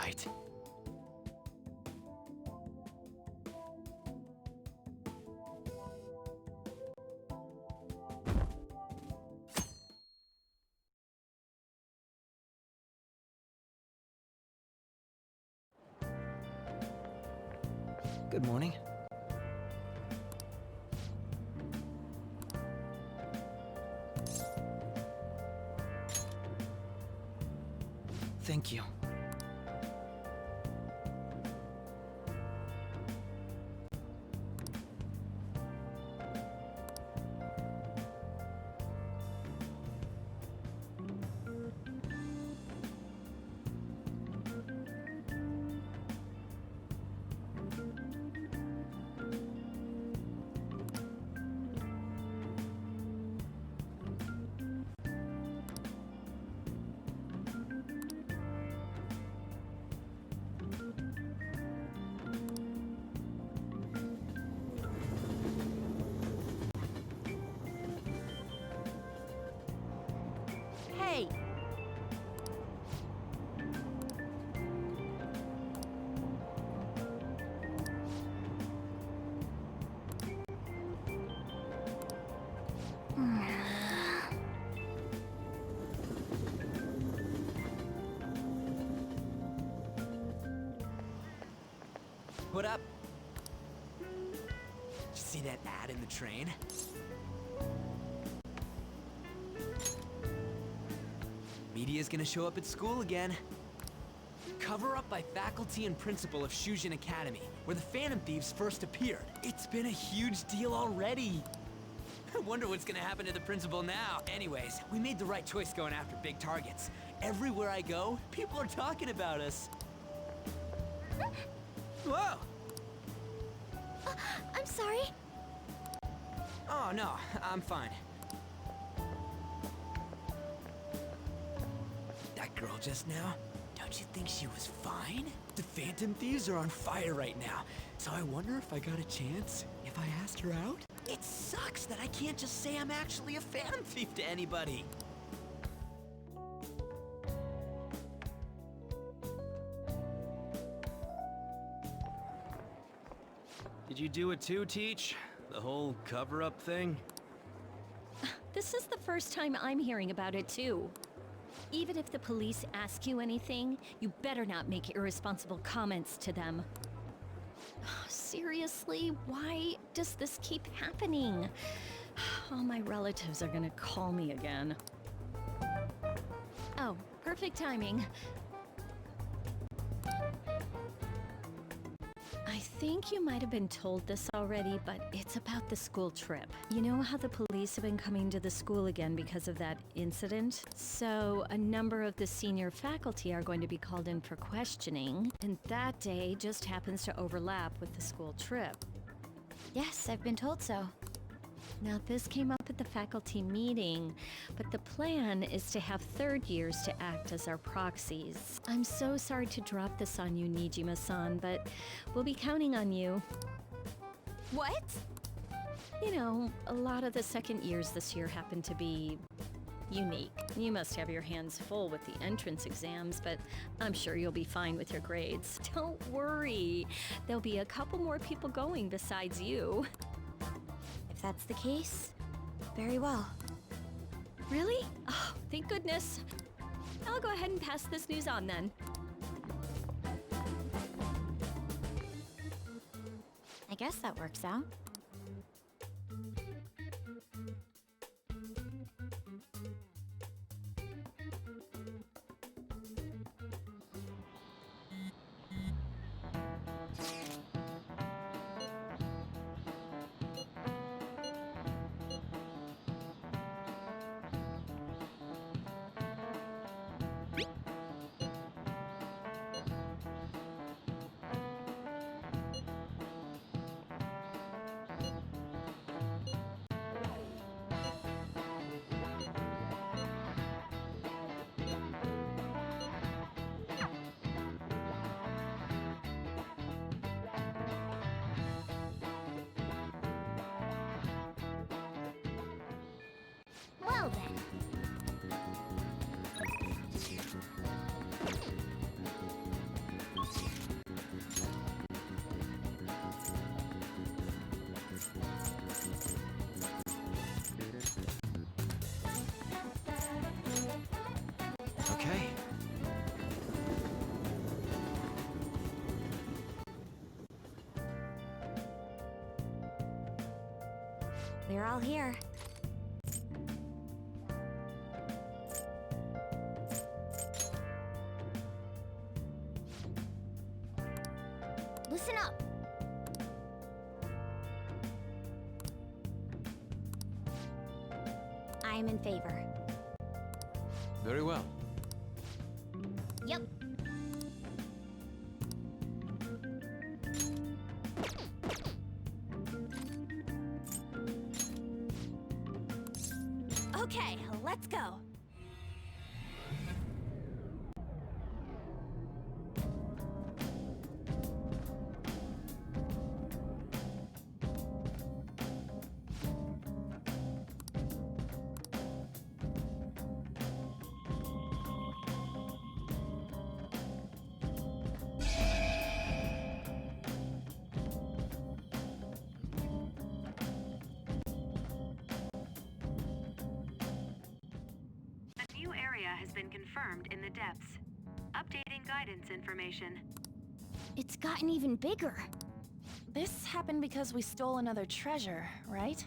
D: right. Good morning. Thank you.
A: Hey!
D: What up? Did you see that ad in the train? Media's gonna show up at school again. Cover up by faculty and principal of Shujin Academy, where the Phantom Thieves first appeared. It's been a huge deal already. I wonder what's gonna happen to the principal now. Anyways, we made the right choice going after big targets. Everywhere I go, people are talking about us. Whoa!
G: I'm sorry.
D: Oh, no, I'm fine. That girl just now, don't you think she was fine? The Phantom Thieves are on fire right now, so I wonder if I got a chance if I asked her out? It sucks that I can't just say I'm actually a Phantom Thief to anybody.
F: Did you do it too, Teach? The whole cover-up thing?
L: This is the first time I'm hearing about it, too. Even if the police ask you anything, you better not make irresponsible comments to them. Seriously, why does this keep happening? All my relatives are gonna call me again. Oh, perfect timing. I think you might have been told this already, but it's about the school trip. You know how the police have been coming to the school again because of that incident? So a number of the senior faculty are going to be called in for questioning, and that day just happens to overlap with the school trip.
A: Yes, I've been told so.
L: Now, this came up at the faculty meeting, but the plan is to have third years to act as our proxies. I'm so sorry to drop this on you, Nijima-san, but we'll be counting on you.
A: What?
L: You know, a lot of the second years this year happen to be unique. You must have your hands full with the entrance exams, but I'm sure you'll be fine with your grades. Don't worry. There'll be a couple more people going besides you.
A: If that's the case, very well.
L: Really? Oh, thank goodness. I'll go ahead and pass this news on then.
A: I guess that works out.
D: Okay.
H: We're all here.
G: Listen up. I am in favor.
E: Very well.
G: Yep. Okay, let's go.
Q: A new area has been confirmed in the depths. Updating guidance information.
G: It's gotten even bigger.
A: This happened because we stole another treasure, right?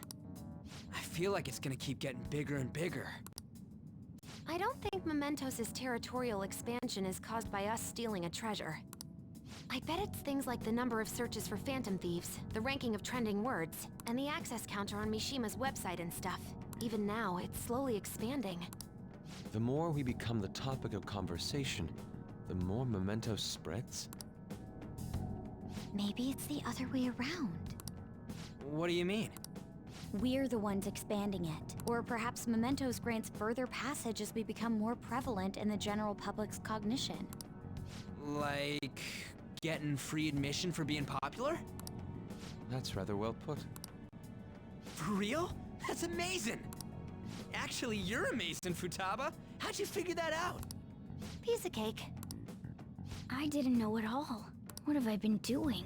D: I feel like it's gonna keep getting bigger and bigger.
H: I don't think Momentos' territorial expansion is caused by us stealing a treasure. I bet it's things like the number of searches for Phantom Thieves, the ranking of trending words, and the access counter on Mishima's website and stuff. Even now, it's slowly expanding.
E: The more we become the topic of conversation, the more Momentos spreads.
G: Maybe it's the other way around.
D: What do you mean?
G: We're the ones expanding it. Or perhaps Mementos grants further passage as we become more prevalent in the general public's cognition.
D: Like, getting free admission for being popular?
E: That's rather well put.
D: For real? That's amazing! Actually, you're amazing, Futaba! How'd you figure that out?
G: Piece of cake. I didn't know it all. What have I been doing?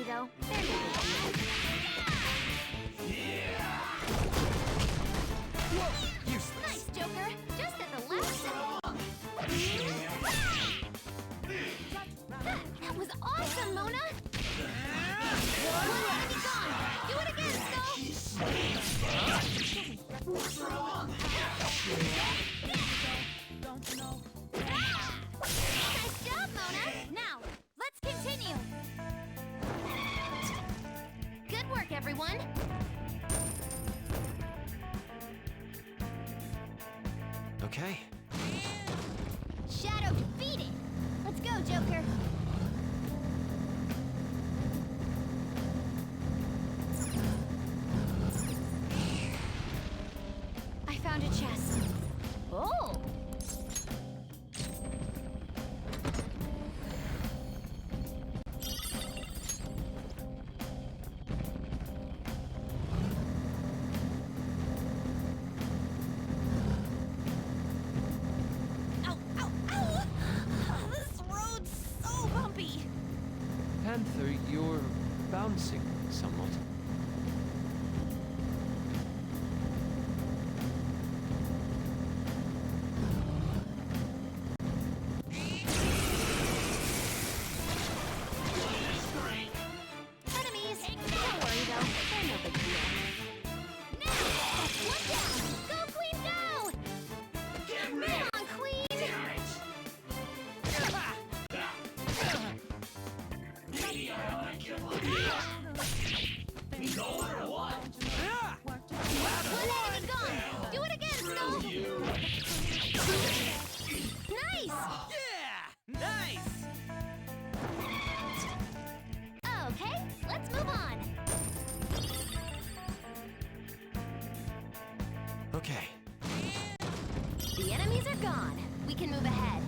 G: Though. They're nice, Joker. Just at the last second. That was awesome, Mona. One, be gone. Do it again, Skull. What's wrong? Don't you know? Nice job, Mona. Now, let's continue. Good work, everyone!
E: Okay.
G: Shadow defeated! Let's go, Joker! I found a chest. Oh!
E: Panther, you're bouncing somewhat.
D: Yeah! Nice!
G: Okay, let's move on.
E: Okay.
G: The enemies are gone. We can move ahead.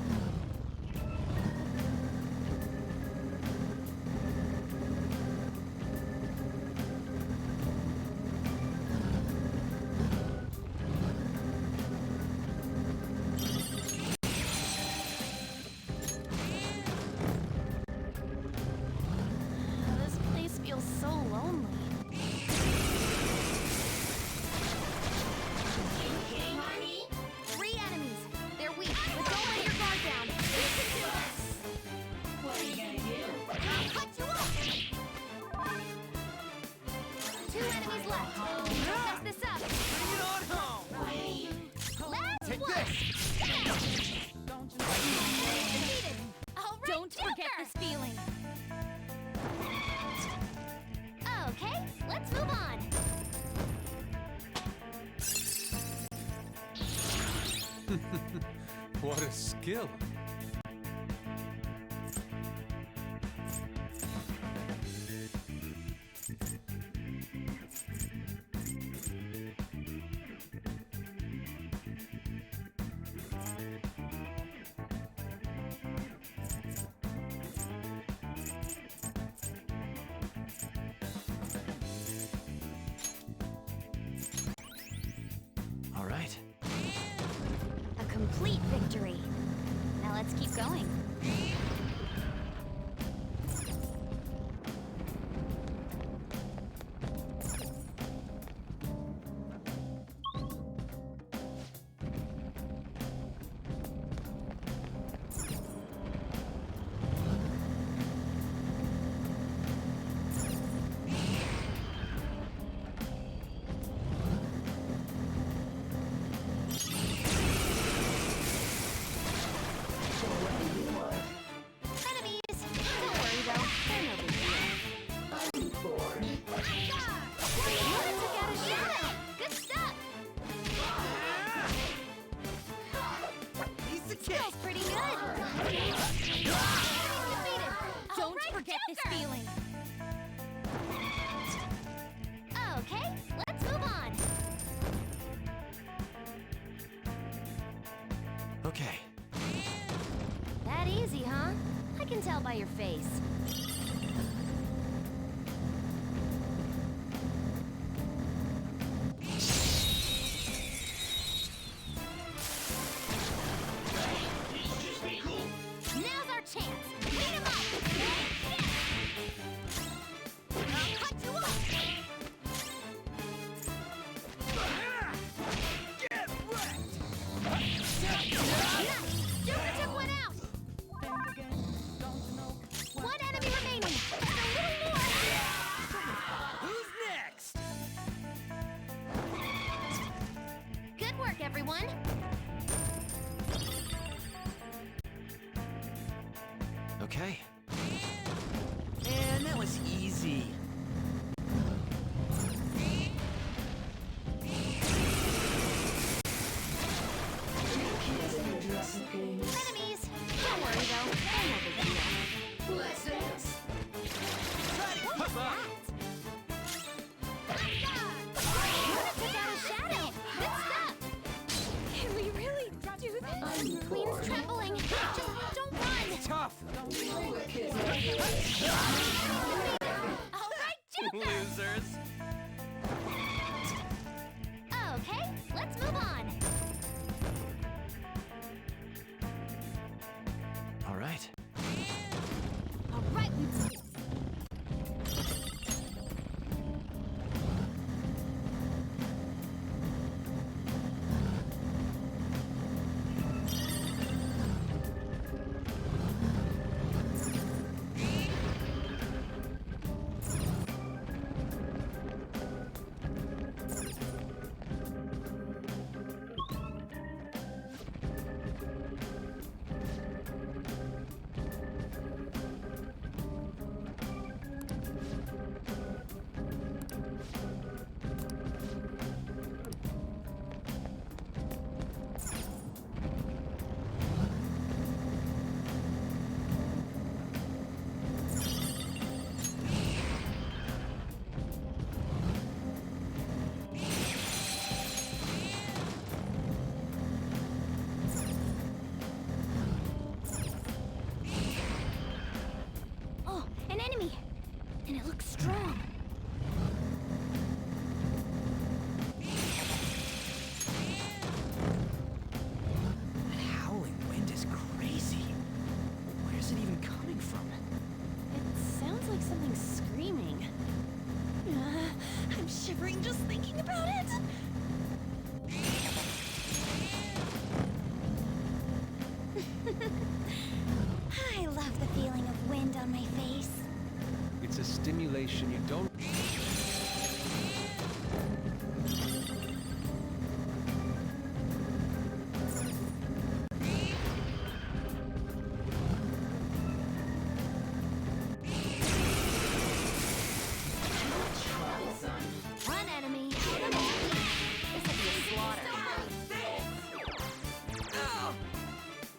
A: This place feels so lonely.
G: 3 enemies. They're weak, but don't let your guard down. We can do this. What are you gonna do? I'll cut you off. 2 enemies left. Let's mess this up.
D: Bring it on home!
G: Last
D: Take
G: one.
D: this!
G: Defeated. All right,
A: Don't forget
G: Joker.
A: this feeling.
G: Okay, let's move on.
E: What a skill. All right.
G: A complete victory. Now let's keep going. Enemies! Don't worry though, they're no big deal. You took out a shadow! Good stuff!
D: Piece of cake!
G: Feels pretty good! Enemies defeated!
A: Don't
G: Alright,
A: forget this
G: Joker.
A: feeling.
G: Okay, let's move on.
E: Okay.
G: That easy, huh? I can tell by your face. Now's our chance. Beat him up. I'll cut you off.
D: Get wrecked!
G: Nice. Joker took one out. One enemy remaining. Just a little more.
D: Who's next?
G: Good work, everyone.
E: Okay.
D: Man, that was easy.
G: Enemies. Don't worry though. They're no big deal. What's that? Luna took out a shadow. Good stuff. Can we really do this? Queen's trembling. Just don't run.
D: Tough!
G: All enemy, and it looks strong.
D: That howling wind is crazy. Where's it even coming from?
A: It sounds like something screaming. I'm shivering just thinking about it.
G: I love the feeling of wind on my face.
E: It's a stimulation you don't...
G: Run, enemy.
A: This will be a slaughter.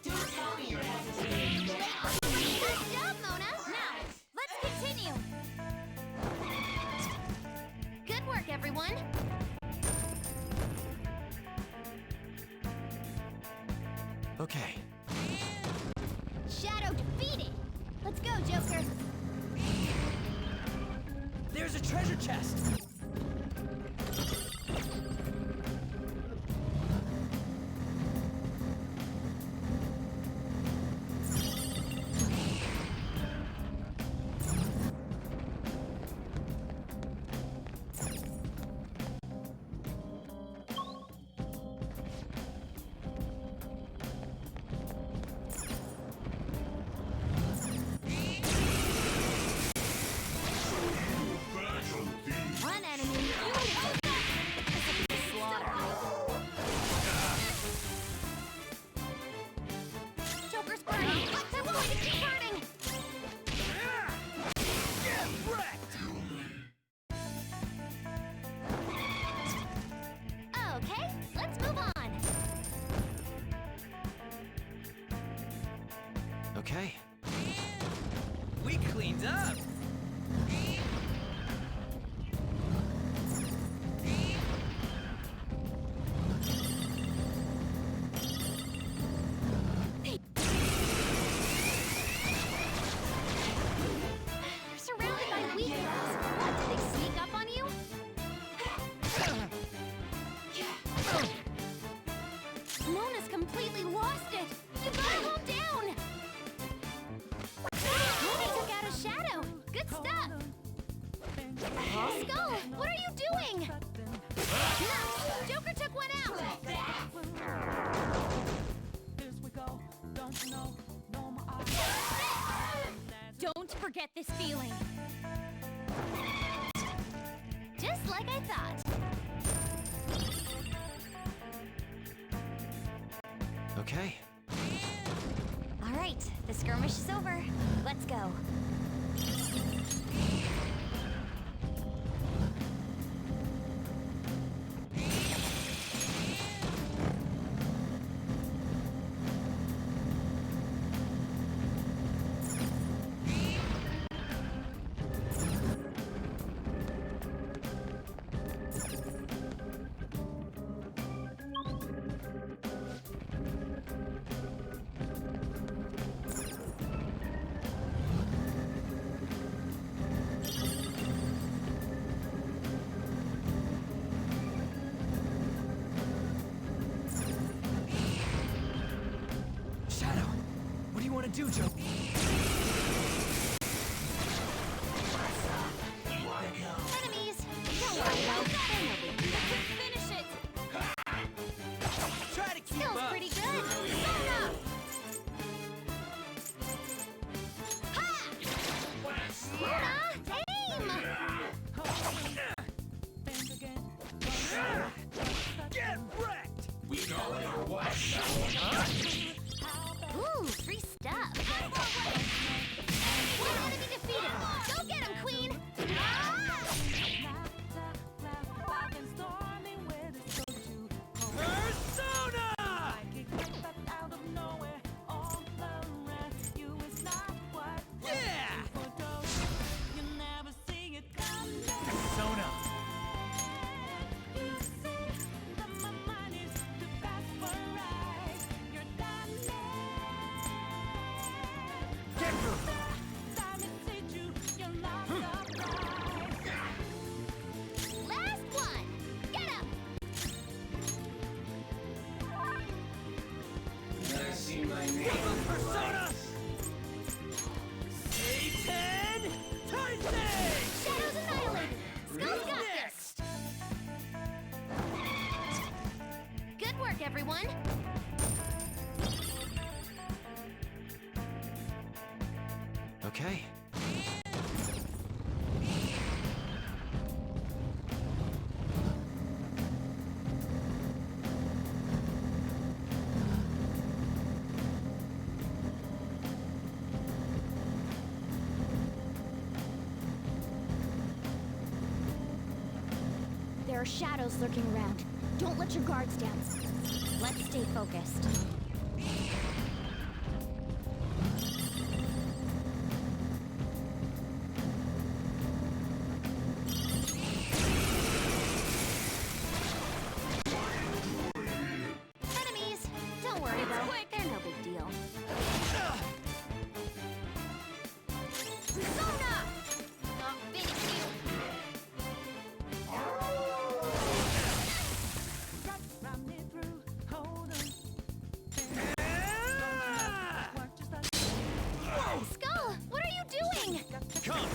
G: Good job, Mona. Now, let's continue. Good work, everyone.
E: Okay.
G: Shadow defeated. Let's go, Joker.
D: There's a treasure chest!
G: Run, enemy.
A: This will be a slaughter.
G: Joker's burning. They're going to keep burning.
D: Get wrecked!
G: Okay, let's move on.
E: Okay.
D: We cleaned up!
G: You're surrounded by weak ones. What, did they sneak up on you? Mona's completely lost it. You gotta calm down. Mona took out a shadow. Good stuff. Skull, what are you doing? Nuts, Joker took one out. Don't forget this feeling. Just like I thought.
E: Okay.
G: All right, the skirmish is over. Let's go.
D: Shadow, what do you want to do, Joe?
G: Enemies! Don't worry about that. They're no big deal. Finish it!
D: Try to keep
G: Skill's
D: up!
G: pretty good. Mona! Ha! Mona, aim!
D: Get wrecked!
I: We know your what?
G: Ooh, free stuff.
D: Okay.
G: There are shadows lurking around. Don't let your guards down. Let's stay focused. Enemies! Don't worry though, they're no big deal. Persona! I'll finish you! Skull, what are you doing?
D: Come!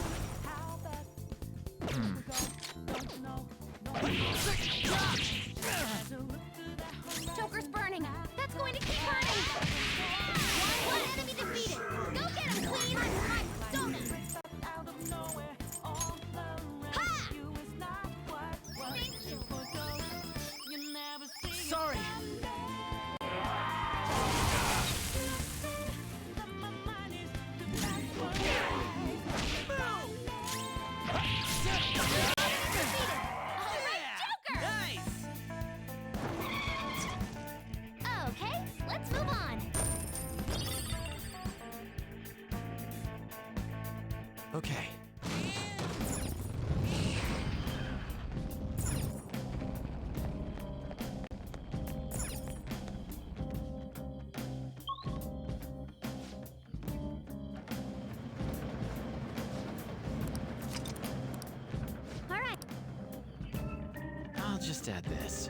G: Joker's burning. That's going to keep burning. One enemy defeated. Go get him, Queen. I'm Persona. Ha! Thank you.
D: Sorry!
G: Okay, let's move on.
D: Okay.
G: All right.
R: I'll just add this.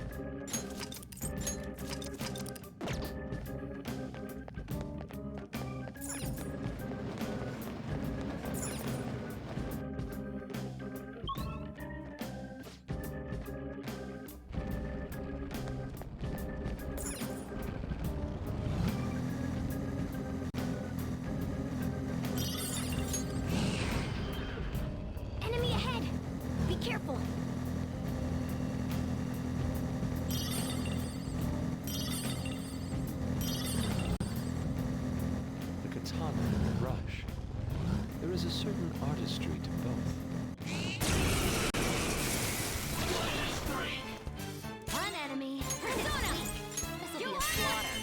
G: Enemy ahead. Be careful.
E: The katana and the brush. There is a certain artistry to both.
G: One enemy. Persona! This'll be a slaughter.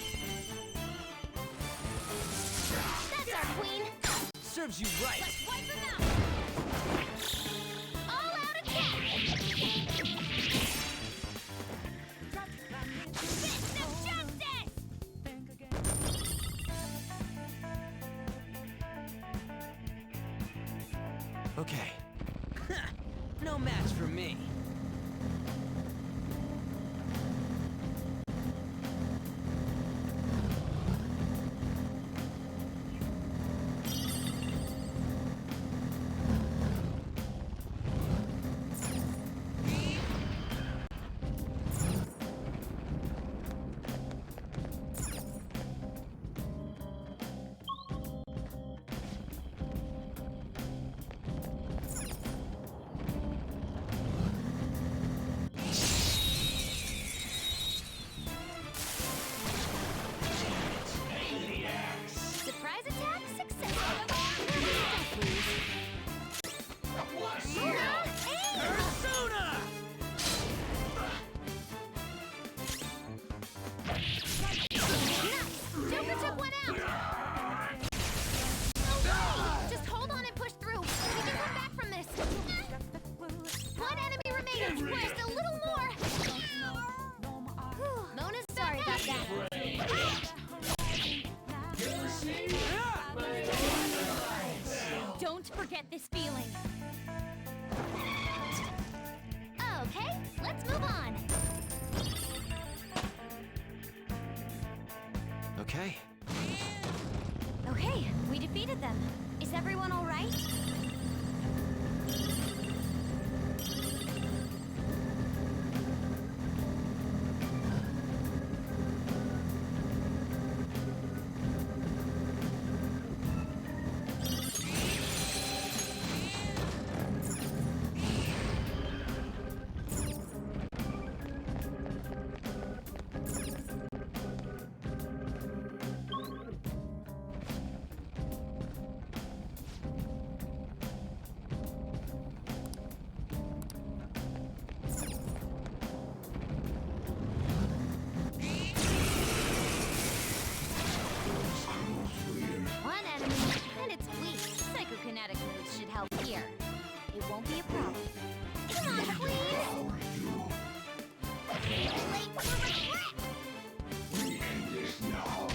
G: That's our queen.
D: Serves you right!
G: Let's wipe him out. All out attack. Fist of justice.
D: Okay. No match for me.
G: Surprise attack successful. Please.
D: Persona!
G: Nice! Joker took one out! No way! Just hold on and push through. We can come back from this. One enemy remaining. Just a little more. Whew. Mona's sorry about that. Don't forget this feeling. Okay, let's move on.
D: Okay.
G: Okay, we defeated them. Is everyone all right?
A: help here. It won't be a problem. Come on, Queen! Late for regret!
B: We end this now.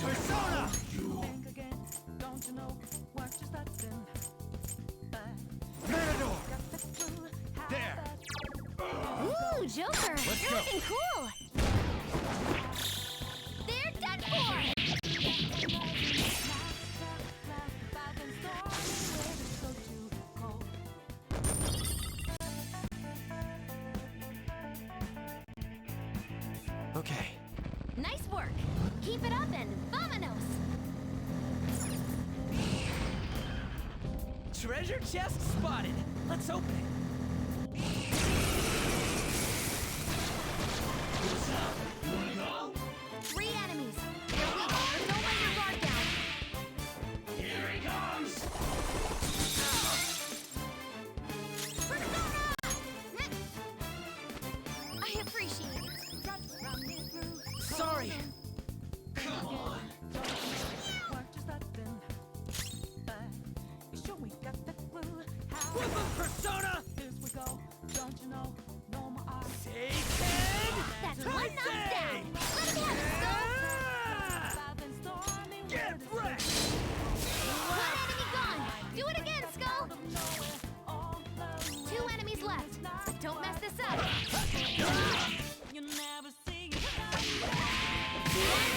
P: Persona!
B: Think again, don't you know what you're starting?
P: Matador! There!
G: Ooh, Joker!
P: Let's
G: You're
P: go.
G: looking cool! They're done for!
E: Okay.
G: Nice work! Keep it up and vamonos!
D: Treasure chest spotted. Let's open it.
B: What's up? You wanna go?
G: 3 enemies! They're weak! Don't let your guard down!
B: Here he comes!
G: I appreciate it.
D: Sorry.
B: Come on!
D: Flip him, Persona!
B: Don't you know? No more art.
D: Satan!
G: That's one knockdown! Let him have it, Skull!
D: Get wrecked!
G: One enemy gone! Do it again, Skull! 2 enemies left, but don't mess this up!
B: You never see it.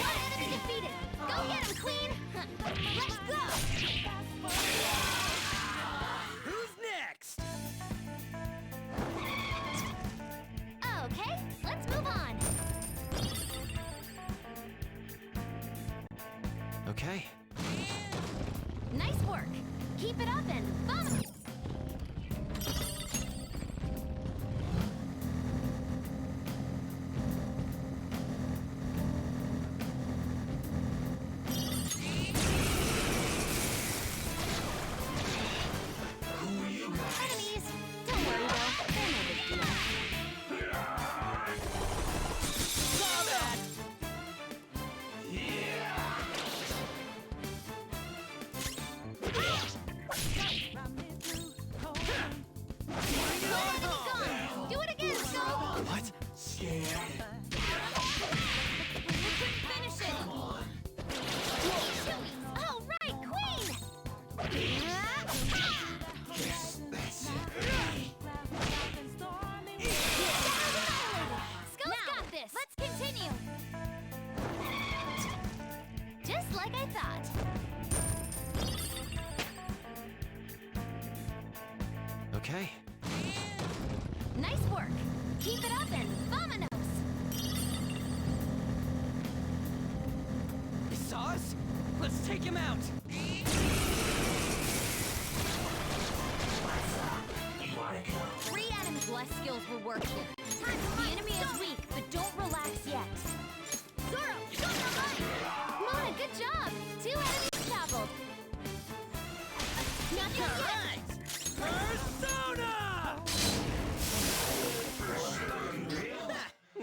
G: One enemy defeated! Go get him, Queen! Let's go!
D: Who's next?
G: Okay, let's move on!
E: Okay.
G: Nice work! Keep it up and vomit! Enemies! Don't worry though, they're no big deal.
D: Saw that! Bring it on home!
G: Gone! Do it again, Skull!
E: What?
G: We couldn't finish it! All right, Queen! Skull's got this! Let's continue! Just like I thought.
E: Okay.
G: Nice work! Keep it up and vamonos!
D: He saw us? Let's take him out!
G: 3 enemies. Less skills will work here. The enemy is weak, but don't relax yet. Zoro, go your line! Mona, good job! 2 enemies toppled. Nothing yet!
D: Persona!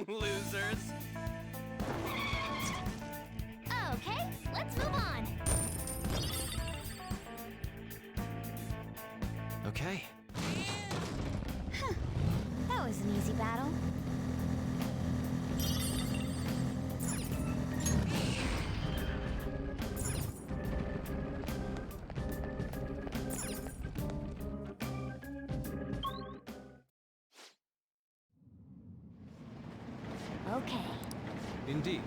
D: Losers.
G: Okay, let's move on.
E: Okay.
G: That was an easy battle. Okay.
E: Indeed.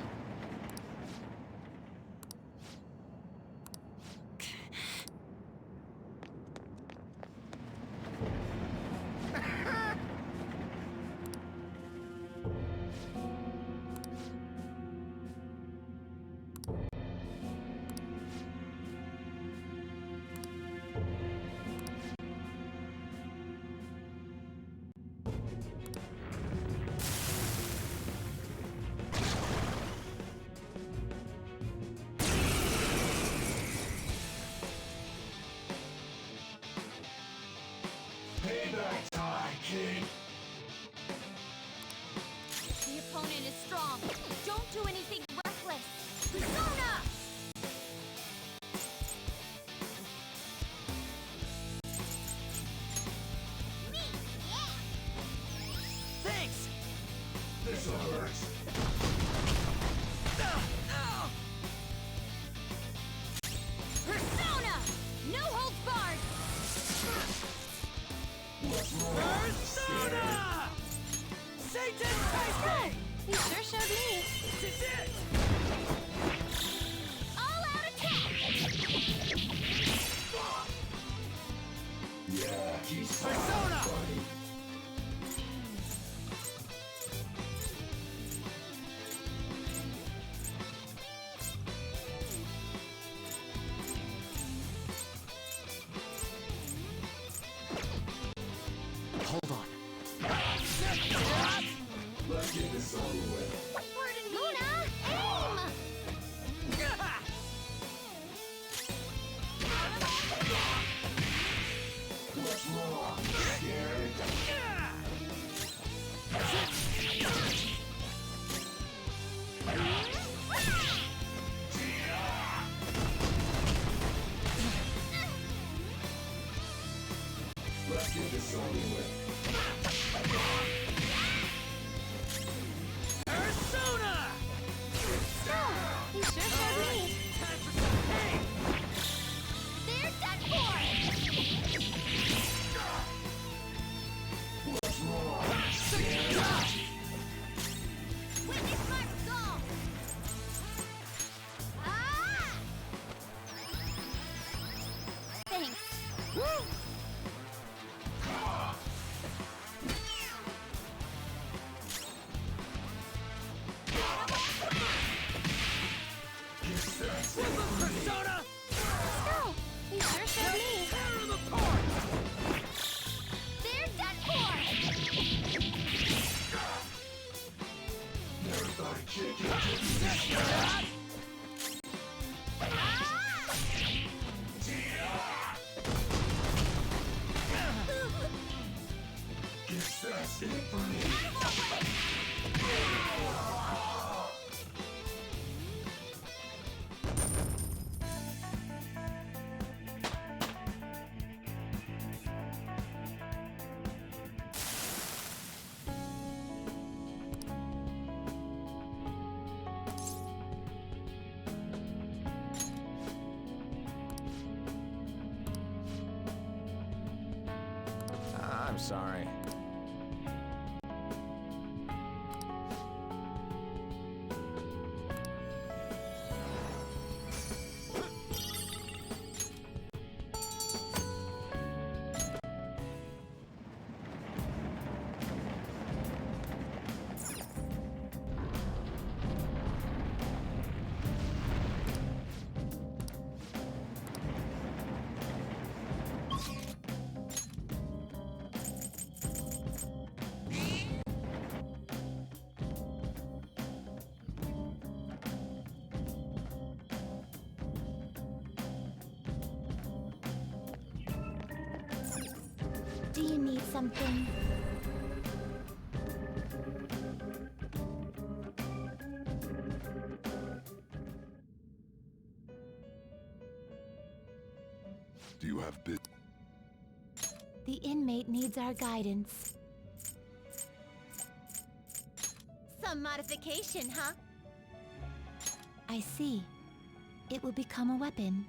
F: Persona!
R: Hold on.
B: Let's get this over with.
G: Luna, aim!
B: What's wrong? Scared? Let's get this over with.
F: Persona!
G: He sure showed me.
F: Time for some pain!
G: They're done for!
B: What's wrong?
G: Witness my resolve! Ah! Thanks. Woo!
F: Persona!
G: Let's go! He sure showed me.
F: Tear them apart!
G: They're done for!
B: Never thought a kid could Guess that's it for me.
E: I'm sorry.
K: Do you need something?
M: Do you have bit?
K: The inmate needs our guidance.
G: Some modification, huh?
K: I see. It will become a weapon.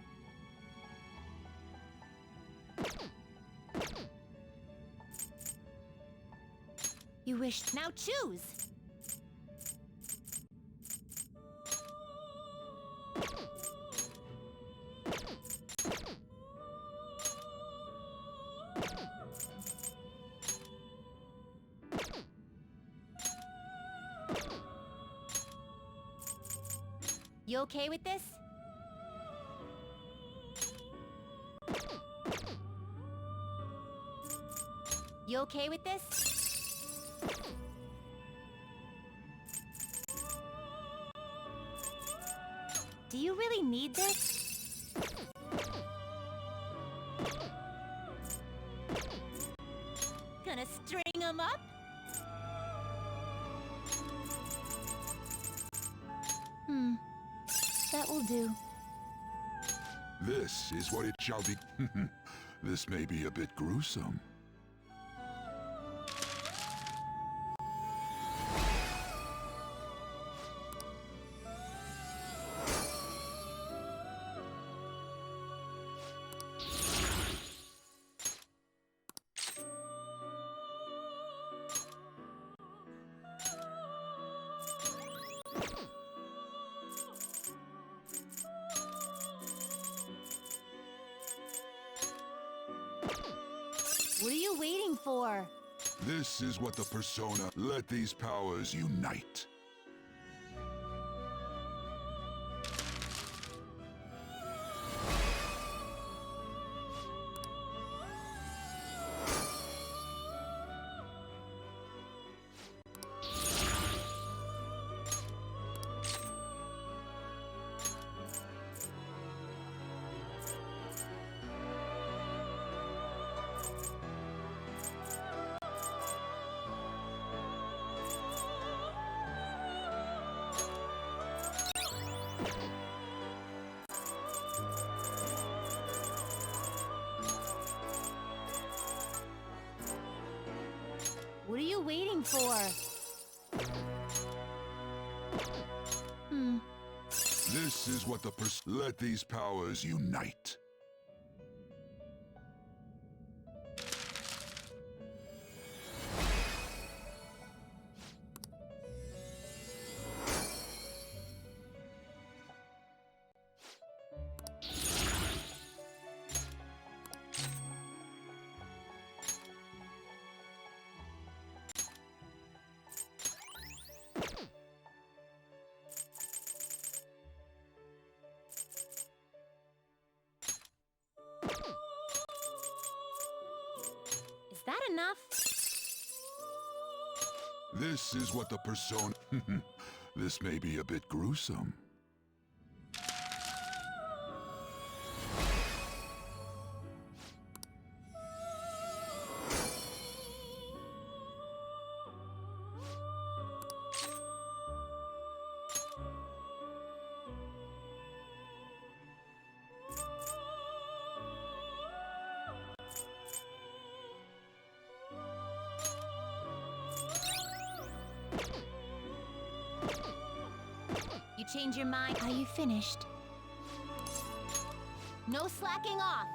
K: You wish...
G: Now choose! You okay with this? You okay with this? Do you really need this? Gonna string 'em up?
K: That will do.
M: This is what it shall be. This may be a bit gruesome.
K: What are you waiting for?
M: This is what the persona. Let these powers unite.
K: What are you waiting for?
M: This is what the let these powers unite.
K: Is that enough?
M: This is what the persona. This may be a bit gruesome.
K: You change your mind? Are you finished? No slacking off!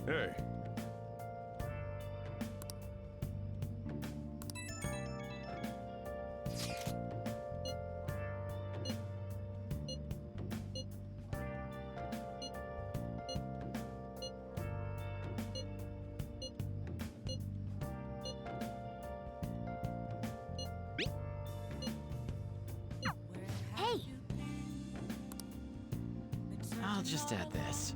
C: Hey.
R: I'll just add this.